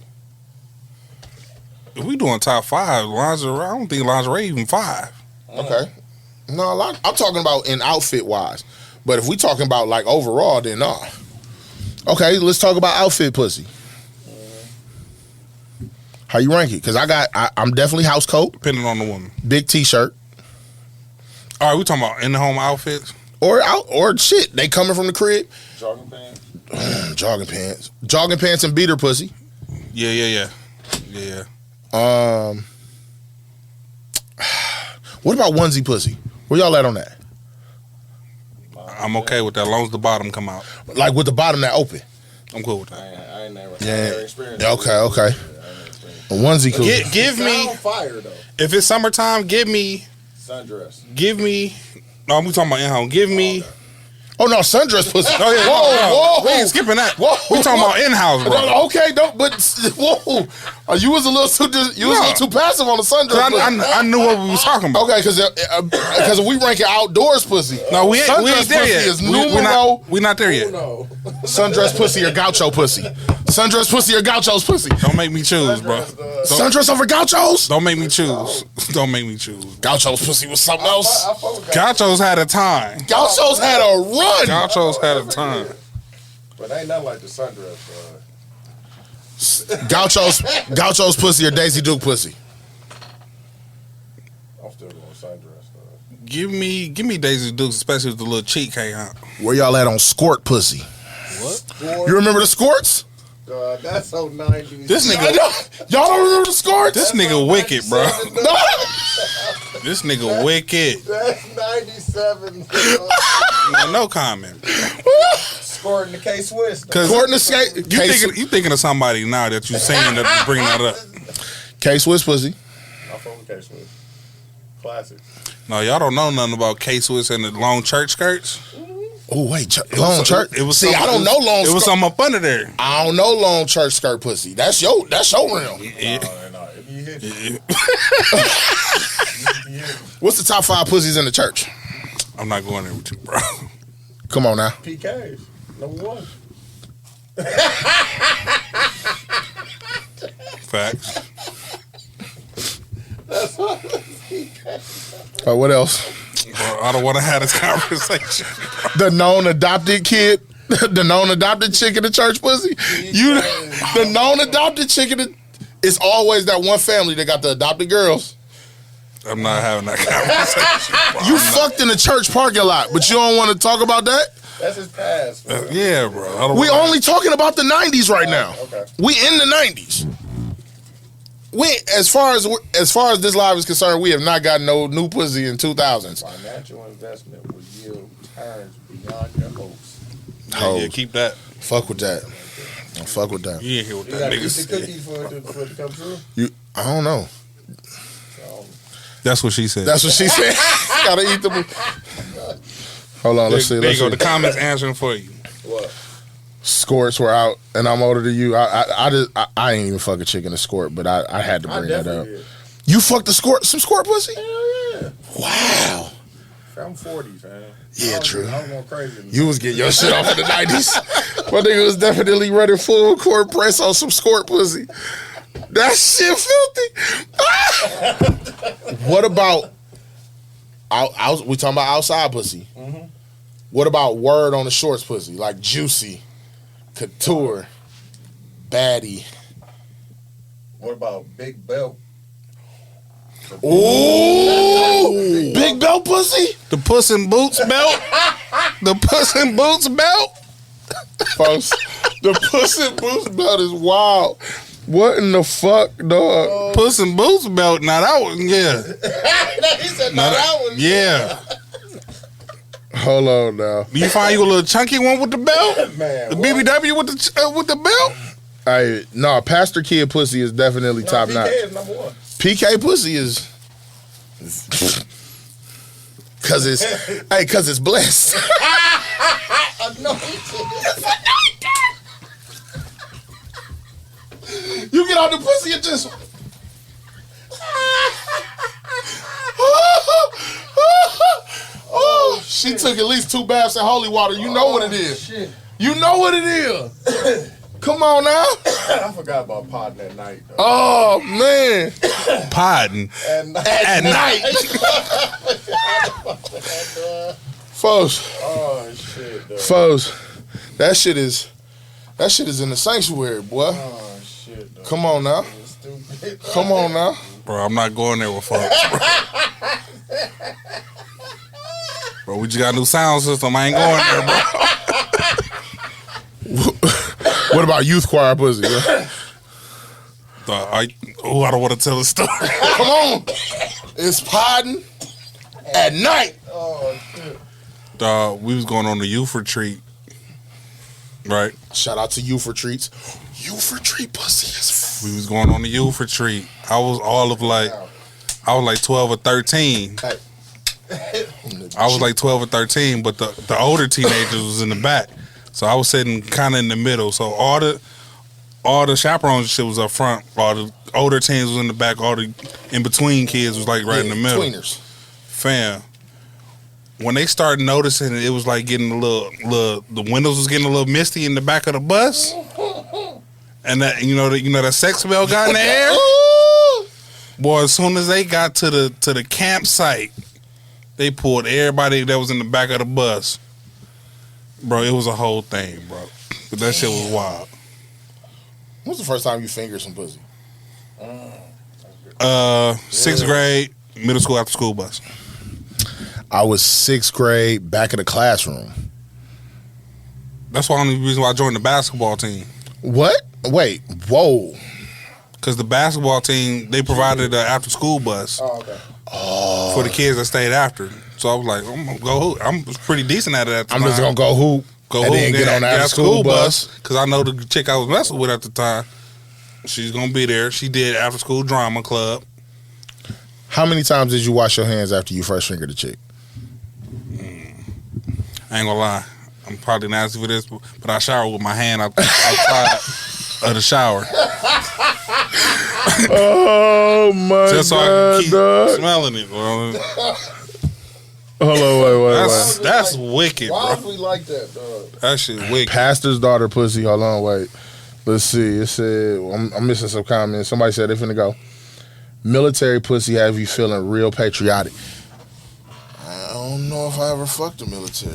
If we doing top 5 lingerie, I don't think lingerie even 5. Okay. No, I'm talking about in outfit wise. But if we talking about like overall, then nah. Okay, let's talk about outfit pussy. How you rank it? Because I'm definitely house coat, Depending on the woman. big T-shirt, All right, we talking about in the home outfits. or shit. They coming from the crib. Jogging pants. Jogging pants and beater pussy. Yeah. What about onesie pussy? Where y'all at on that? I'm okay with that, as long as the bottom come out. Like with the bottom that open. I'm cool with that. I ain't never Yeah. experienced Okay. A onesie cool. Give me, on fire though. if it's summertime, give me. Sundress. No, we talking about in home. Give me. Oh no, sundress pussy. Oh yeah, Whoa. we ain't skipping that. Whoa. We talking about in house, bro. No, okay, but whoa, you was a little too passive on the sundress. I knew what we was talking about. Okay, because if we rank it outdoors pussy, No, we ain't sundress there pussy yet. is We not there yet. No. sundress pussy or gaucho pussy. Sundress pussy or gaucho's pussy. Don't make me choose, bro. Sundress over gauchos. Don't make me choose. Don't make me choose. Gaucho's pussy was something else. I fuck with Gauchos had a time. Gauchos had a run. Gauchos had a time. But ain't nothing like the sundress. Gaucho's pussy or Daisy Duke pussy. I'm still going sundress. Give me Daisy Dukes, especially if the little cheek came out. Where y'all at on skort pussy? What? You remember the skorts? That's so 90s. This nigga, Y'all don't remember the skorts? this nigga wicked, bro. No. This nigga wicked. That's 97. No comment. Scoring the K Swiss. Cause Skort in the skate. you thinking of somebody now that you saying that you bringing that up. K Swiss pussy. I fuck with K Swiss. Classic. No, y'all don't know nothing about K-Swiss and the long church skirts. Oh wait, long church. It was See, I don't know long. It was something up under there. I don't know long church skirt pussy. That's your realm. Yeah. No, if you hit it, What's the top 5 pussies in the church? I'm not going there with you, bro. Come on now. PKs, number 1. Facts. What else? Bro, I don't want to have this conversation. The known adopted kid, the known adopted chick in the church pussy. The known adopted chick in the. It's always that one family that got the adopted girls. I'm not having that conversation. Bro. You fucked in the church parking lot, but you don't want to talk about that? That's his past. Bro. Yeah, bro. I don't We wanna- only talking about the 90s right now. Okay. We in the 90s. We as far as this live is concerned, we have not got no new pussy in 2000s. Financial investment will yield returns beyond your hopes. Yeah, keep that. Fuck with that. Don't fuck with that. You ain't hear what You that gotta nigga eat the said. cookies for it to come true. I don't know. So, That's what she said. That's what she said. Gotta eat the. Hold on, let's see. There Let's you go. see. The comments answering for you. what? Squirts were out, and I'm older than you. I ain't even fuck a chick in a squirt, but I had to I bring that up. definitely did. You fucked some squirt pussy? Hell yeah. Wow. I'm 40, fam. Yeah, true. I was going crazy. You was getting your shit off in the 90s. My nigga was definitely running full court press on some squirt pussy. That shit filthy. What about we talking about outside pussy? Mm-hmm. What about word on the shorts pussy? Like juicy, couture, baddie. What about big belt? Ooh, big belt pussy. The Puss in Boots belt. The Puss in Boots belt. Folks, the Puss in Boots belt is wild. What in the fuck, dog? Puss in Boots belt. Now that one, yeah. He said, Now no, that one. Yeah. Hold on now. You find you a little chunky one with the belt? Man, The what? BBW with the belt? Hey, no, Pastor Kid pussy is definitely No, top PK notch. is number 1. PK pussy is cause it's blessed. No, You get out the pussy and just oh, she took at least 2 baths in holy water. You know what it is. shit. You know what it is. Come on now. I forgot about potting that night, though. Oh man. Podding. At night. Folks, Oh, shit, though. folks, that shit is in the sanctuary, boy. Oh, shit, though. Come on now. Stupid. Come on now. Bro, I'm not going there with folks. Bro, we just got a new sound system. I ain't going there, bro. What about youth choir pussy? Yeah? I don't want to tell a story. Come on. It's podding at night. Oh, shit. We was going on the youth retreat, right? Shout out to youth retreats. Youth retreat pussy is We was going on the youth retreat. I was like 12 or 13. Hey. I was like 12 or 13, but the older teenagers was in the back. So I was sitting kind of in the middle. So all the chaperones and shit was up front. All the older teens was in the back. All the in between kids was like right in the middle. Tweeners. Fam, when they started noticing it was like getting a little the windows was getting a little misty in the back of the bus, and that that sex smell got in the air. Boy, as soon as they got to the campsite, they pulled everybody that was in the back of the bus. Bro, it was a whole thing, bro. But that shit was wild. When was the first time you fingered some pussy? 6th grade, middle school after school bus. I was 6th grade, back in the classroom. That's the only reason why I joined the basketball team. What? Wait, whoa. Because the basketball team, they provided an after school bus Oh, okay. for the kids that stayed after. So I was like, I'm going to go hoop. I'm pretty decent at it at the I'm time. just gonna go hoop and then get on the after school bus. Because I know the chick I was messing with at the time, she's going to be there. She did after school drama club. How many times did you wash your hands after you first fingered a chick? I ain't gonna lie. I'm probably nasty for this, but I shower with my hand outside of the shower. Oh my Just so I god, can keep dog. smelling it, bro. Hold on, wait. That's wicked, Why bro. would we like that, dog? That shit wicked. Pastor's daughter pussy. Hold on, wait. Let's see. It said, I'm missing some comments. Somebody said they finna go. Military pussy have you feeling real patriotic. I don't know if I ever fucked a military.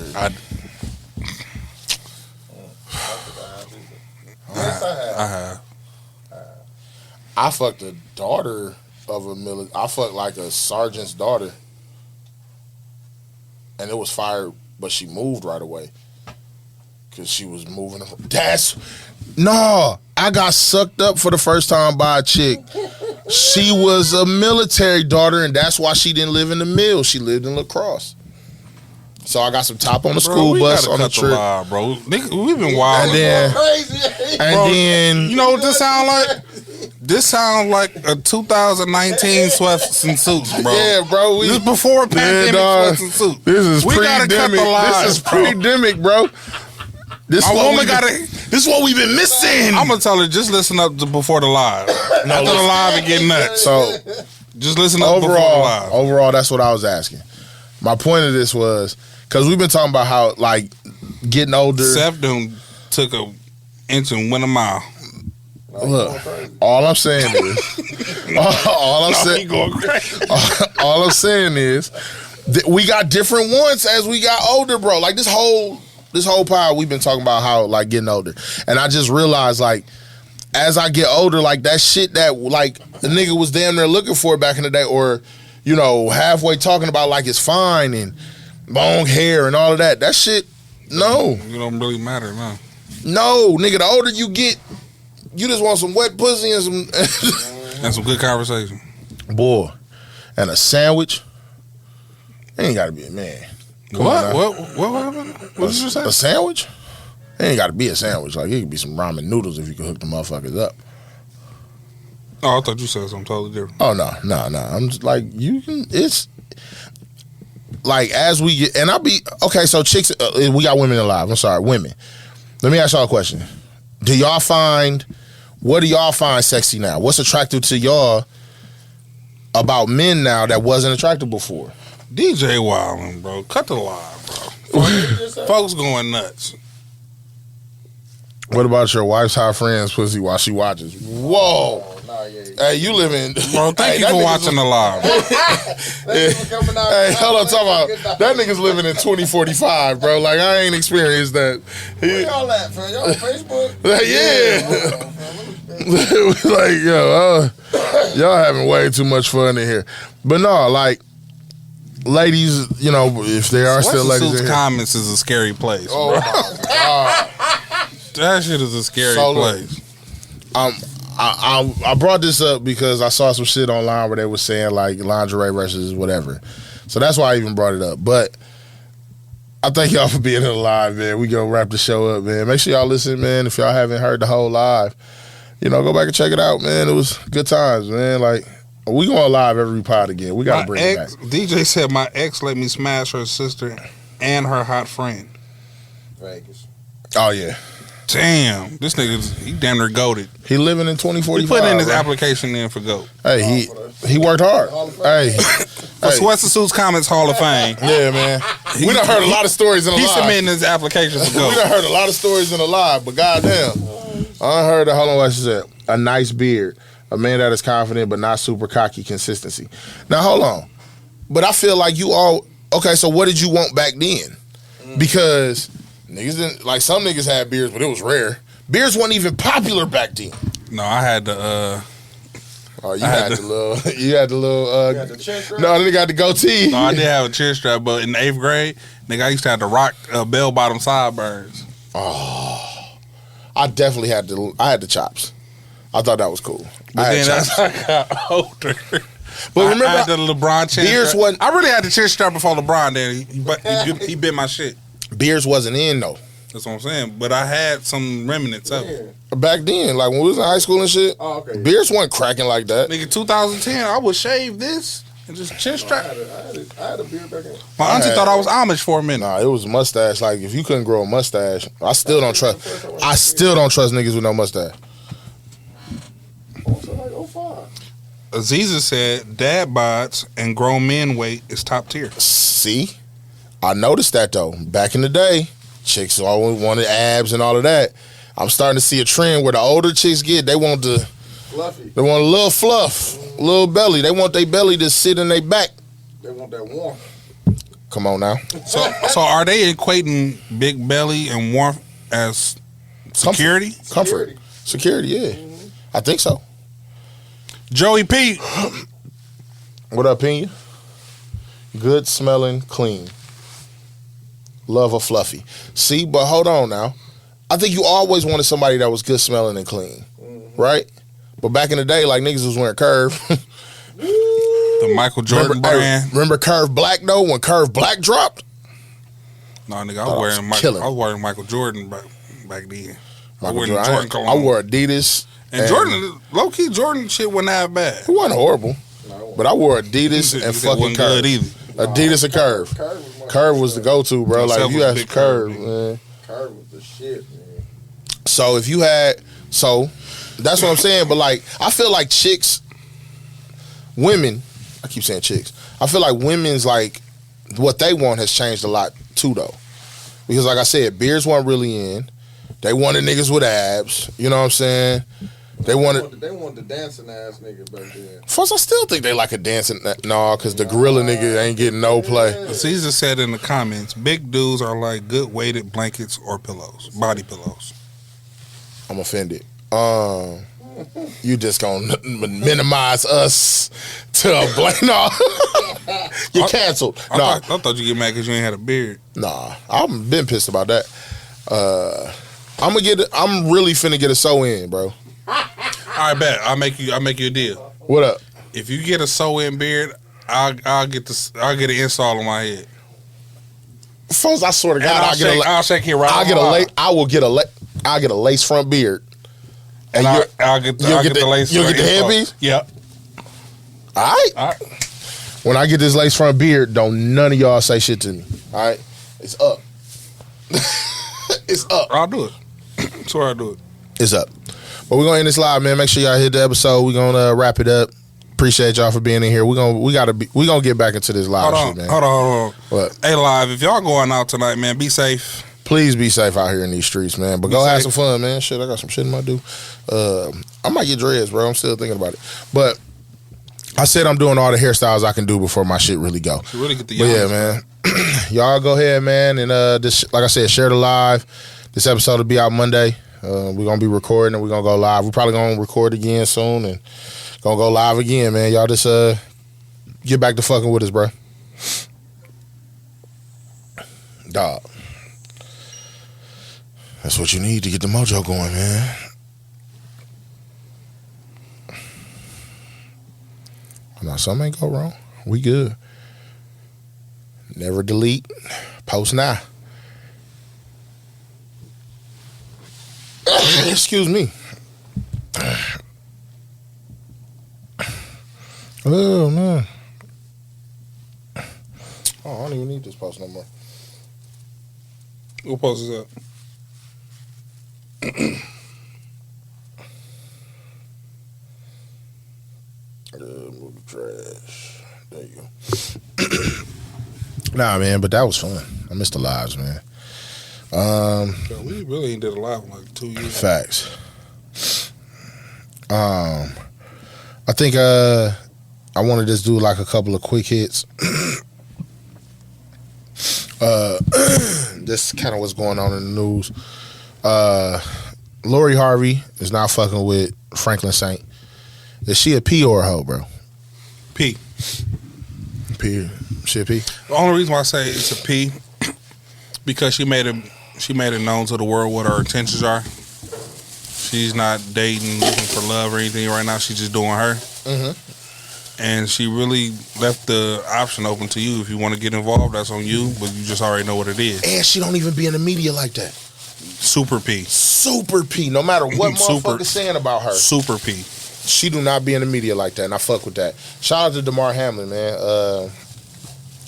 Yes, I have. I have. I fucked a daughter of a military. I fucked like a sergeant's daughter. And it was fired, but she moved right away. Because she was moving. No, I got sucked up for the first time by a chick. She was a military daughter, and that's why she didn't live in the mill. She lived in La Crosse. So I got some top on the school bus on the trip. Lie, bro. Nigga, we've been wild. And then, Crazy. then you know what this sound like? This sounds like a 2019 sweats and suits, bro. yeah, bro. This is before pandemic dog. sweats and suits. This is We gotta cut pre-demic. the lies, This is bro. pre-demic, bro. This A what woman we gotta. This is what we've been missing. I'm gonna tell her just listen up to before the live. After the live and get nuts. So Just listen up before the live. overall, that's what I was asking. My point of this was because we've been talking about how like getting older. Seth Doom took a inch and went a mile. Look, all I'm saying is, all I'm saying, going crazy. all I'm saying is, we got different wants as we got older, bro. Like this whole pod, we've been talking about how like getting older, and I just realized like as I get older, like that shit that like the nigga was damn near looking for back in the day, or you know halfway talking about like it's fine and long hair and all of that. That shit, no, You don't really matter, man. no, nigga. The older you get, you just want some wet pussy and some And some good conversation. boy and a sandwich. Ain't gotta be a man. Come on now. What happened? What did you say? A sandwich? It ain't gotta be a sandwich. Like it could be some ramen noodles if you can hook the motherfuckers up. Oh, I thought you said something totally different. Oh no. I'm just like you can. It's like as we get, and I'll be okay. So chicks, we got women alive. I'm sorry, women. Let me ask y'all a question. What do y'all find sexy now? What's attractive to y'all about men now that wasn't attractive before? DJ Wildin', bro. Cut the live, bro. Folks going nuts. What about your wife's hot friend's pussy while she watches? Whoa. Hey, you live in. Bro, thank you for watching the live. Hey, hold on, talk about that nigga's living in 2045, bro. Like I ain't experienced that. Where y'all at, fam? Y'all on Facebook? Yeah. Like yo, y'all having way too much fun in here. But no, like ladies, you know, if there are still ladies in here. Comments is a scary place. Oh Bro. my god. That shit is a scary So, look, place. I brought this up because I saw some shit online where they were saying like lingerie versus whatever. So that's why I even brought it up. But I thank y'all for being here live, man. We gonna wrap the show up, man. Make sure y'all listen, man. If y'all haven't heard the whole live, you know, go back and check it out, man. It was good times, man. Like we going live every pod again. We gotta bring it back. DJ said my ex let me smash her sister and her hot friend. Vegas. Oh yeah. Damn, this nigga, he damn near goated. He living in 2045. He put in his bro. application in for GOAT. Hey, he worked hard. Hey. For Sweats and Suits Comments Hall of Fame. Yeah, man. We done heard a lot of stories in the He's live. submitting his application for We done GOAT. heard a lot of stories in the live, but goddamn. I heard hold on what she said. A nice beard. A man that is confident but not super cocky consistency. Now hold on. But I feel like you all okay, so what did you want back then? Because niggas didn't like some niggas had beards, but it was rare. Beards weren't even popular back then. No, I had the Oh, you had the little The chin strap? no, they got the goatee. No, I did have a chin strap, but in the 8th grade, nigga, I used to have the rock bell bottom sideburns. I definitely had the chops. I thought that was cool. But I then had as chops. I got older, But I remember, had the LeBron chin beards strap. wasn't- I really had the chin strap before LeBron. Then he bit my shit. beards wasn't in though. That's what I'm saying. But I had some remnants of it. Back then, like when we was in high school and shit, Oh, okay. beards weren't cracking like that. Nigga, 2010, I would shave this. And just chin strap. I had a beard back in. My auntie thought I was Amish for a minute. Nah, it was mustache. Like if you couldn't grow a mustache, I still don't trust niggas with no mustache. Also like 05. Aziza said dad bods and grown men weight is top tier. See, I noticed that though. Back in the day, chicks always wanted abs and all of that. I'm starting to see a trend where the older chicks get, they want the Fluffy. they want a little fluff, a little belly. They want their belly to sit in their back. They want that warmth. Come on now. So are they equating big belly and warmth as security? Comfort. Security, yeah. I think so. Joey P. What up, Pena? Good smelling, clean. Love a fluffy. See, but hold on now. I think you always wanted somebody that was good smelling and clean, right? But back in the day, like niggas was wearing Curve. The Michael Jordan brand. Remember Curve Black though? When Curve Black dropped, No, nigga, I was wearing Michael Jordan back then. I wore Adidas. And Jordan, low key, Jordan shit wasn't that bad. It wasn't horrible, but I wore Adidas and fucking Curve. Good either. Adidas and Curve. Curve was the go-to, bro. Like if you had Curve, man. Curve was the shit, man. So if you had, that's what I'm saying. But like, I feel like women. I keep saying chicks. I feel like women's like what they want has changed a lot too, though. Because like I said, beards weren't really in. They wanted niggas with abs. You know what I'm saying? They wanted the dancing ass nigga back then. First, I still think they like a dancing. No, because the gorilla nigga ain't getting no play. Caesar said in the comments, big dudes are like good weighted blankets or pillows, body pillows. I'm offended. You just gonna minimize us to a blank? No, you canceled. I thought you get mad because you ain't had a beard. Nah, I've been pissed about that. I'm really finna get a sew in, bro. All right, bet. I'll make you a deal. What up? If you get a sew-in beard, I'll get an install on my head. Folks, I swear to God, I'll shake it right. I'll get a lace front beard, and I'll get the lace. You'll get the headpiece. Yep. All right. When I get this lace front beard, don't none of y'all say shit to me. All right, it's up. It's up. I'll do it. Swear I'll do it. It's up. But we're gonna end this live, man. Make sure y'all hit the episode. We're gonna wrap it up. Appreciate y'all for being in here. We gonna get back into this live shit, man. Hold on. What? Hey, live. If y'all going out tonight, man, be safe. Please be safe out here in these streets, man. But go have some fun, man. Shit, I got some shit in my do. I might get dreads, bro. I'm still thinking about it. But I said I'm doing all the hairstyles I can do before my shit really go. You really get the yeah, man. Y'all go ahead, man, and this, like I said, share the live. This episode will be out Monday. We're gonna be recording and we're gonna go live. We're probably gonna record again soon and gonna go live again, man. Y'all just get back to fucking with us, bro. Dog. That's what you need to get the mojo going, man. Now, something ain't go wrong. We good. Never delete. Post now. Excuse me. Oh, man. Oh, I don't even need this post no more. What post is that? Move the trash. There you go. Nah, man, but that was fun. I missed the lives, man. We really ain't did a live in like 2 years. Facts. I think I want to just do like a couple of quick hits. This kind of what's going on in the news. Lori Harvey is not fucking with Franklin Saint. Is she a P or a hoe, bro? P. P. She a P? The only reason why I say it's a P because she made it known to the world what her intentions are. She's not dating, looking for love or anything right now. She's just doing her. Mm-hmm. And she really left the option open to you. If you want to get involved, that's on you, but you just already know what it is. And she don't even be in the media like that. Super P. Super P. No matter what motherfucker's saying about her. Super P. She do not be in the media like that, and I fuck with that. Shout out to DeMar Hamlin, man.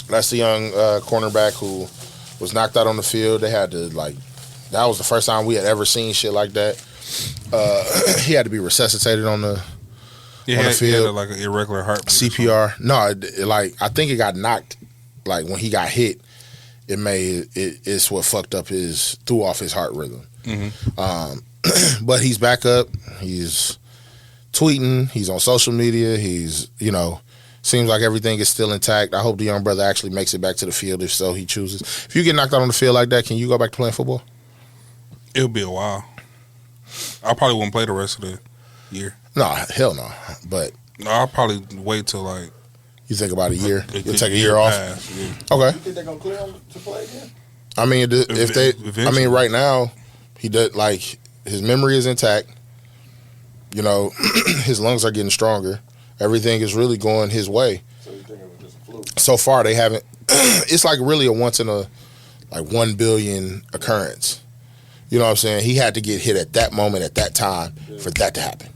That's the young cornerback who was knocked out on the field. They had to that was the first time we had ever seen shit like that. He had to be resuscitated on the field. He had like an irregular heartbeat. CPR. No, I think it got knocked. Like when he got hit, it's what threw off his heart rhythm. Mm-hmm. But he's back up. He's tweeting. He's on social media. He's seems like everything is still intact. I hope the young brother actually makes it back to the field. If so, he chooses. If you get knocked out on the field like that, can you go back to playing football? It'll be a while. I probably won't play the rest of the year. No, hell no. But no, I'll probably wait till you think about a year. You'll take a year off. Yeah. Okay. You think they're gonna clear him to play again? I mean, right now he does his memory is intact. His lungs are getting stronger. Everything is really going his way. So you think it was just a fluke? So far, they haven't. It's really a once in a 1 billion occurrence. You know what I'm saying? He had to get hit at that moment, at that time, for that to happen.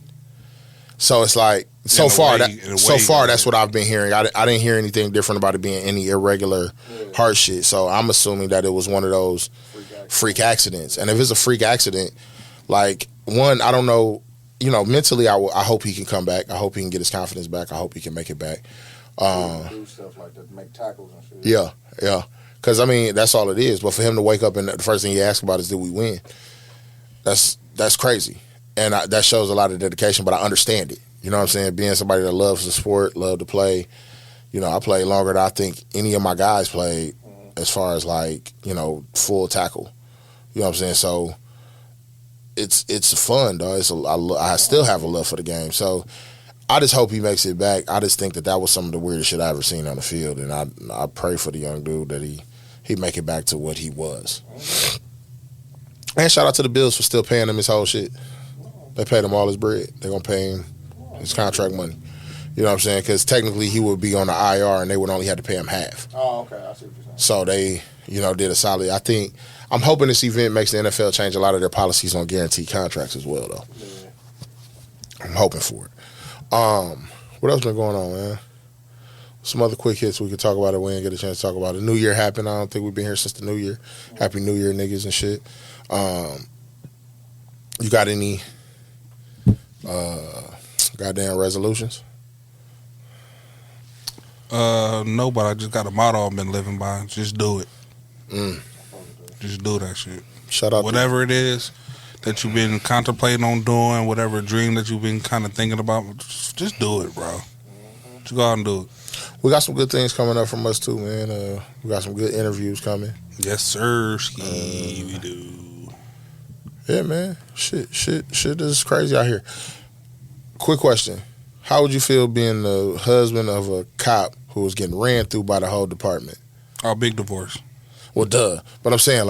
So it's so far that's what I've been hearing. I didn't hear anything different about it being any irregular heart shit. So I'm assuming that it was one of those freak accidents. And if it's a freak accident, I don't know. Mentally, I hope he can come back. I hope he can get his confidence back. I hope he can make it back. Do stuff like that, make tackles and shit. Yeah. Because, that's all it is. But for him to wake up and the first thing he asks about is, did we win? That's crazy. And that shows a lot of dedication, but I understand it. You know what I'm saying? Being somebody that loves the sport, love to play. I played longer than I think any of my guys played as far as, full tackle. You know what I'm saying? So it's fun, though. I still have a love for the game. So I just hope he makes it back. I just think that was some of the weirdest shit I ever seen on the field, and I pray for the young dude that he make it back to what he was. And shout out to the Bills for still paying him his whole shit. They paid him all his bread. They're gonna pay him his contract money. You know what I'm saying? Because technically he would be on the IR, and they would only have to pay him half. Oh, okay. I see what you're saying. So they, did a solid. I'm hoping this event makes the NFL change a lot of their policies on guaranteed contracts as well, though. Yeah. I'm hoping for it. What else been going on, man? Some other quick hits we could talk about it. We didn't get a chance to talk about it. New Year happened. I don't think we've been here since the New Year. Happy New Year, niggas and shit. You got any goddamn resolutions? No, but I just got a motto I've been living by. Just do it. Just do that shit. Shout out whatever it is that you've been contemplating on doing, whatever dream that you've been kind of thinking about, just do it, bro. Just go out and do it. We got some good things coming up from us too, man. We got some good interviews coming. Yes, sir. We do. Yeah, man. Shit is crazy out here. Quick question. How would you feel being the husband of a cop who was getting ran through by the whole department? Oh, big divorce. Well, duh. But I'm saying,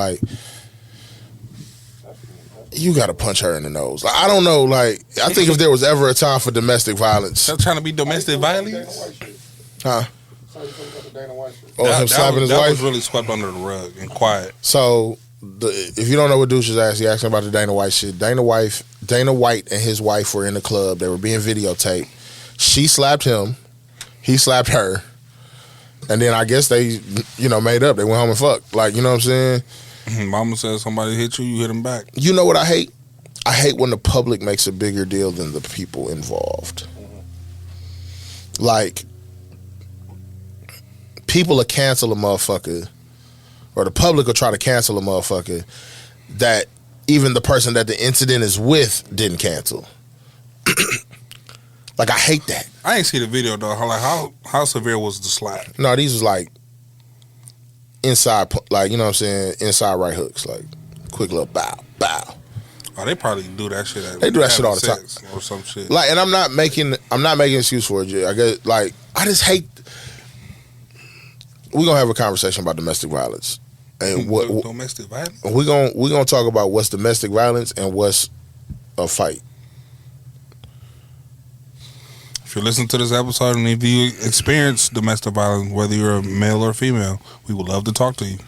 you got to punch her in the nose. I don't know. I think if there was ever a time for domestic violence. Stop trying to be domestic violence? Huh? Oh, him slapping his wife? That was really swept under the rug and quiet. So, if you don't know what Douche is asking, he asking about the Dana White shit. Dana White and his wife were in the club. They were being videotaped. She slapped him. He slapped her. And then I guess they, made up. They went home and fucked. You know what I'm saying? Mama says somebody hit you, you hit him back. You know what I hate? I hate when the public makes a bigger deal than the people involved. People will cancel a motherfucker, or the public will try to cancel a motherfucker that even the person that the incident is with didn't cancel. I hate that. I ain't see the video though. How severe was the slap? No, these was inside, you know what I'm saying, inside right hooks, quick little bow. Oh, they probably do that shit. They do that shit all the time, or some shit. And I'm not making excuse for it. I guess I just hate. We're gonna have a conversation about domestic violence, and what domestic violence. We're gonna talk about what's domestic violence and what's a fight. If you're listening to this episode and if you experience domestic violence, whether you're a male or female, we would love to talk to you.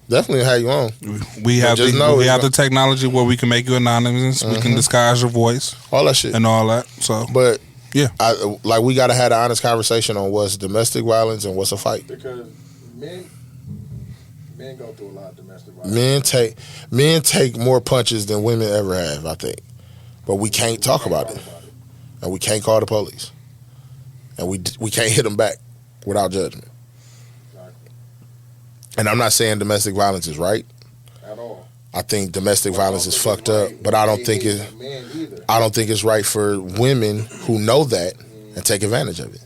Definitely have you on. We have the technology where we can make you anonymous. We can disguise your voice. All that shit. And all that. So, but Yeah. Like we gotta have an honest conversation on what's domestic violence and what's a fight. Because men go through a lot of domestic violence. Men take more punches than women ever have, I think. But we can't talk about it. And we can't call the police. And we can't hit them back without judgment. And I'm not saying domestic violence is right. At all. I think domestic violence is fucked up, but I don't think it's right for women who know that and take advantage of it.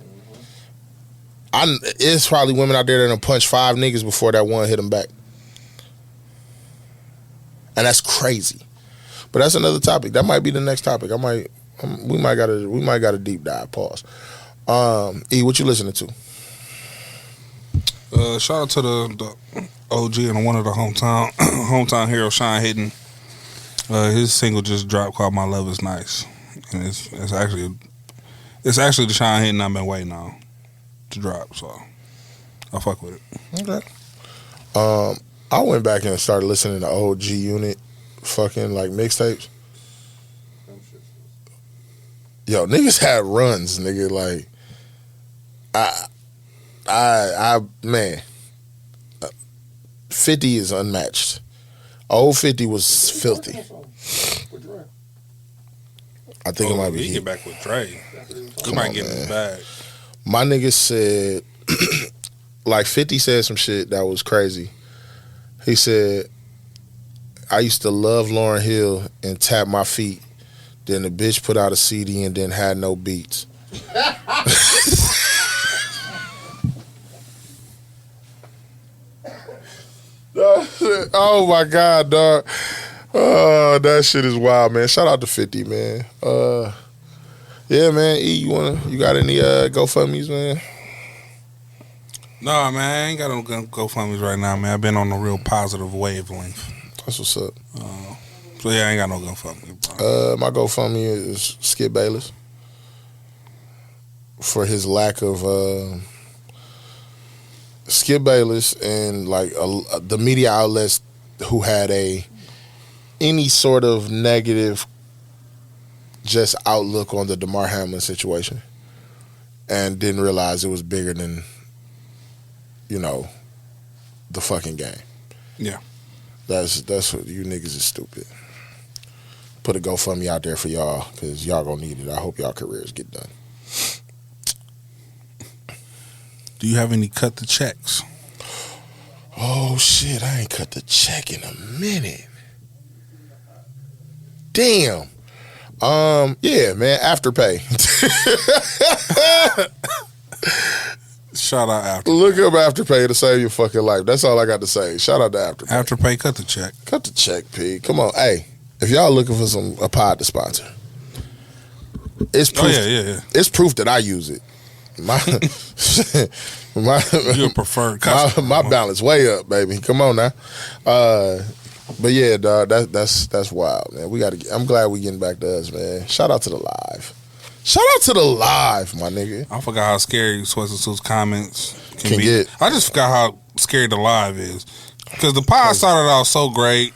It's probably women out there that done punched 5 niggas before that one hit them back. And that's crazy. But that's another topic. That might be the next topic. We might got a deep dive. Pause. E, what you listening to? Shout out to the OG and one of the hometown heroes, Sean Hidden. His single just dropped called "My Love Is Nice," and it's actually the Sean Hidden I've been waiting on to drop. So I fuck with it. Okay. I went back and started listening to old G Unit, fucking like mixtapes. Yo, niggas had runs, nigga. Like, man, 50 is unmatched. Old 50 was filthy. I think it might be. He get back with Dre. He might get in the bag. My nigga said, like 50 said some shit that was crazy. He said, I used to love Lauryn Hill and tap my feet. Then the bitch put out a CD and then had no beats. Oh my God, dog. Oh, that shit is wild, man. Shout out to 50, man. Yeah, man. E, you got any GoFundMe's, man? Nah, man, I ain't got no GoFundMe's right now, man. I've been on a real positive wavelength. That's what's up. So yeah, I ain't got no GoFundMe, bro. My GoFundMe is Skip Bayless for his lack of Skip Bayless and like the media outlets who had any sort of negative just outlook on the Damar Hamlin situation and didn't realize it was bigger than, you know, the fucking game. Yeah. That's what you niggas is stupid. Put a GoFundMe out there for y'all because y'all gonna need it. I hope y'all careers get done. Do you have any cut the checks? Oh shit, I ain't cut the check in a minute. Damn. Yeah, man, Afterpay. Shout out Afterpay. Look up Afterpay to save your fucking life. That's all I got to say. Shout out to Afterpay. Afterpay, cut the check. Cut the check, P. Come on. Hey, if y'all looking for a pod to sponsor, it's proof. Yeah. It's proof that I use it. You're a preferred customer. My balance way up, baby. Come on now. But yeah, dog, that's wild, man. I'm glad we getting back to us, man. Shout out to the live. Shout out to the live, my nigga. I forgot how scary Sweats and Suits comments Can be. get. I just forgot how scary the live is. Because the pod started out so great.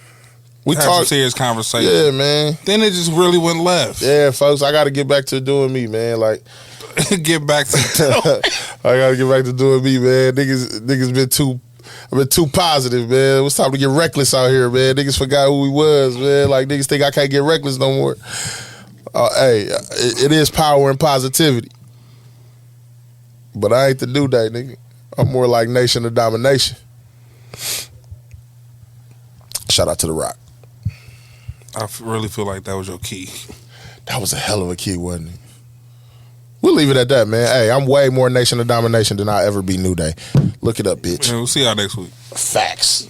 We had some talked serious conversation. Yeah, man. Then it just really went left. Yeah, folks, I got to get back to doing me, man. Like, Get back to I got to get back to doing me, man. Niggas been too positive, man. It's time to get reckless out here, man. Niggas forgot who we was, man. Like, niggas think I can't get reckless no more. Hey, it is power and positivity. But I ain't the new day, nigga. I'm more like Nation of Domination. Shout out to The Rock. I really feel like that was your key. That was a hell of a key, wasn't it? We'll leave it at that, man. Hey, I'm way more Nation of Domination than I'll ever be New Day. Look it up, bitch. Yeah, we'll see y'all next week. Facts.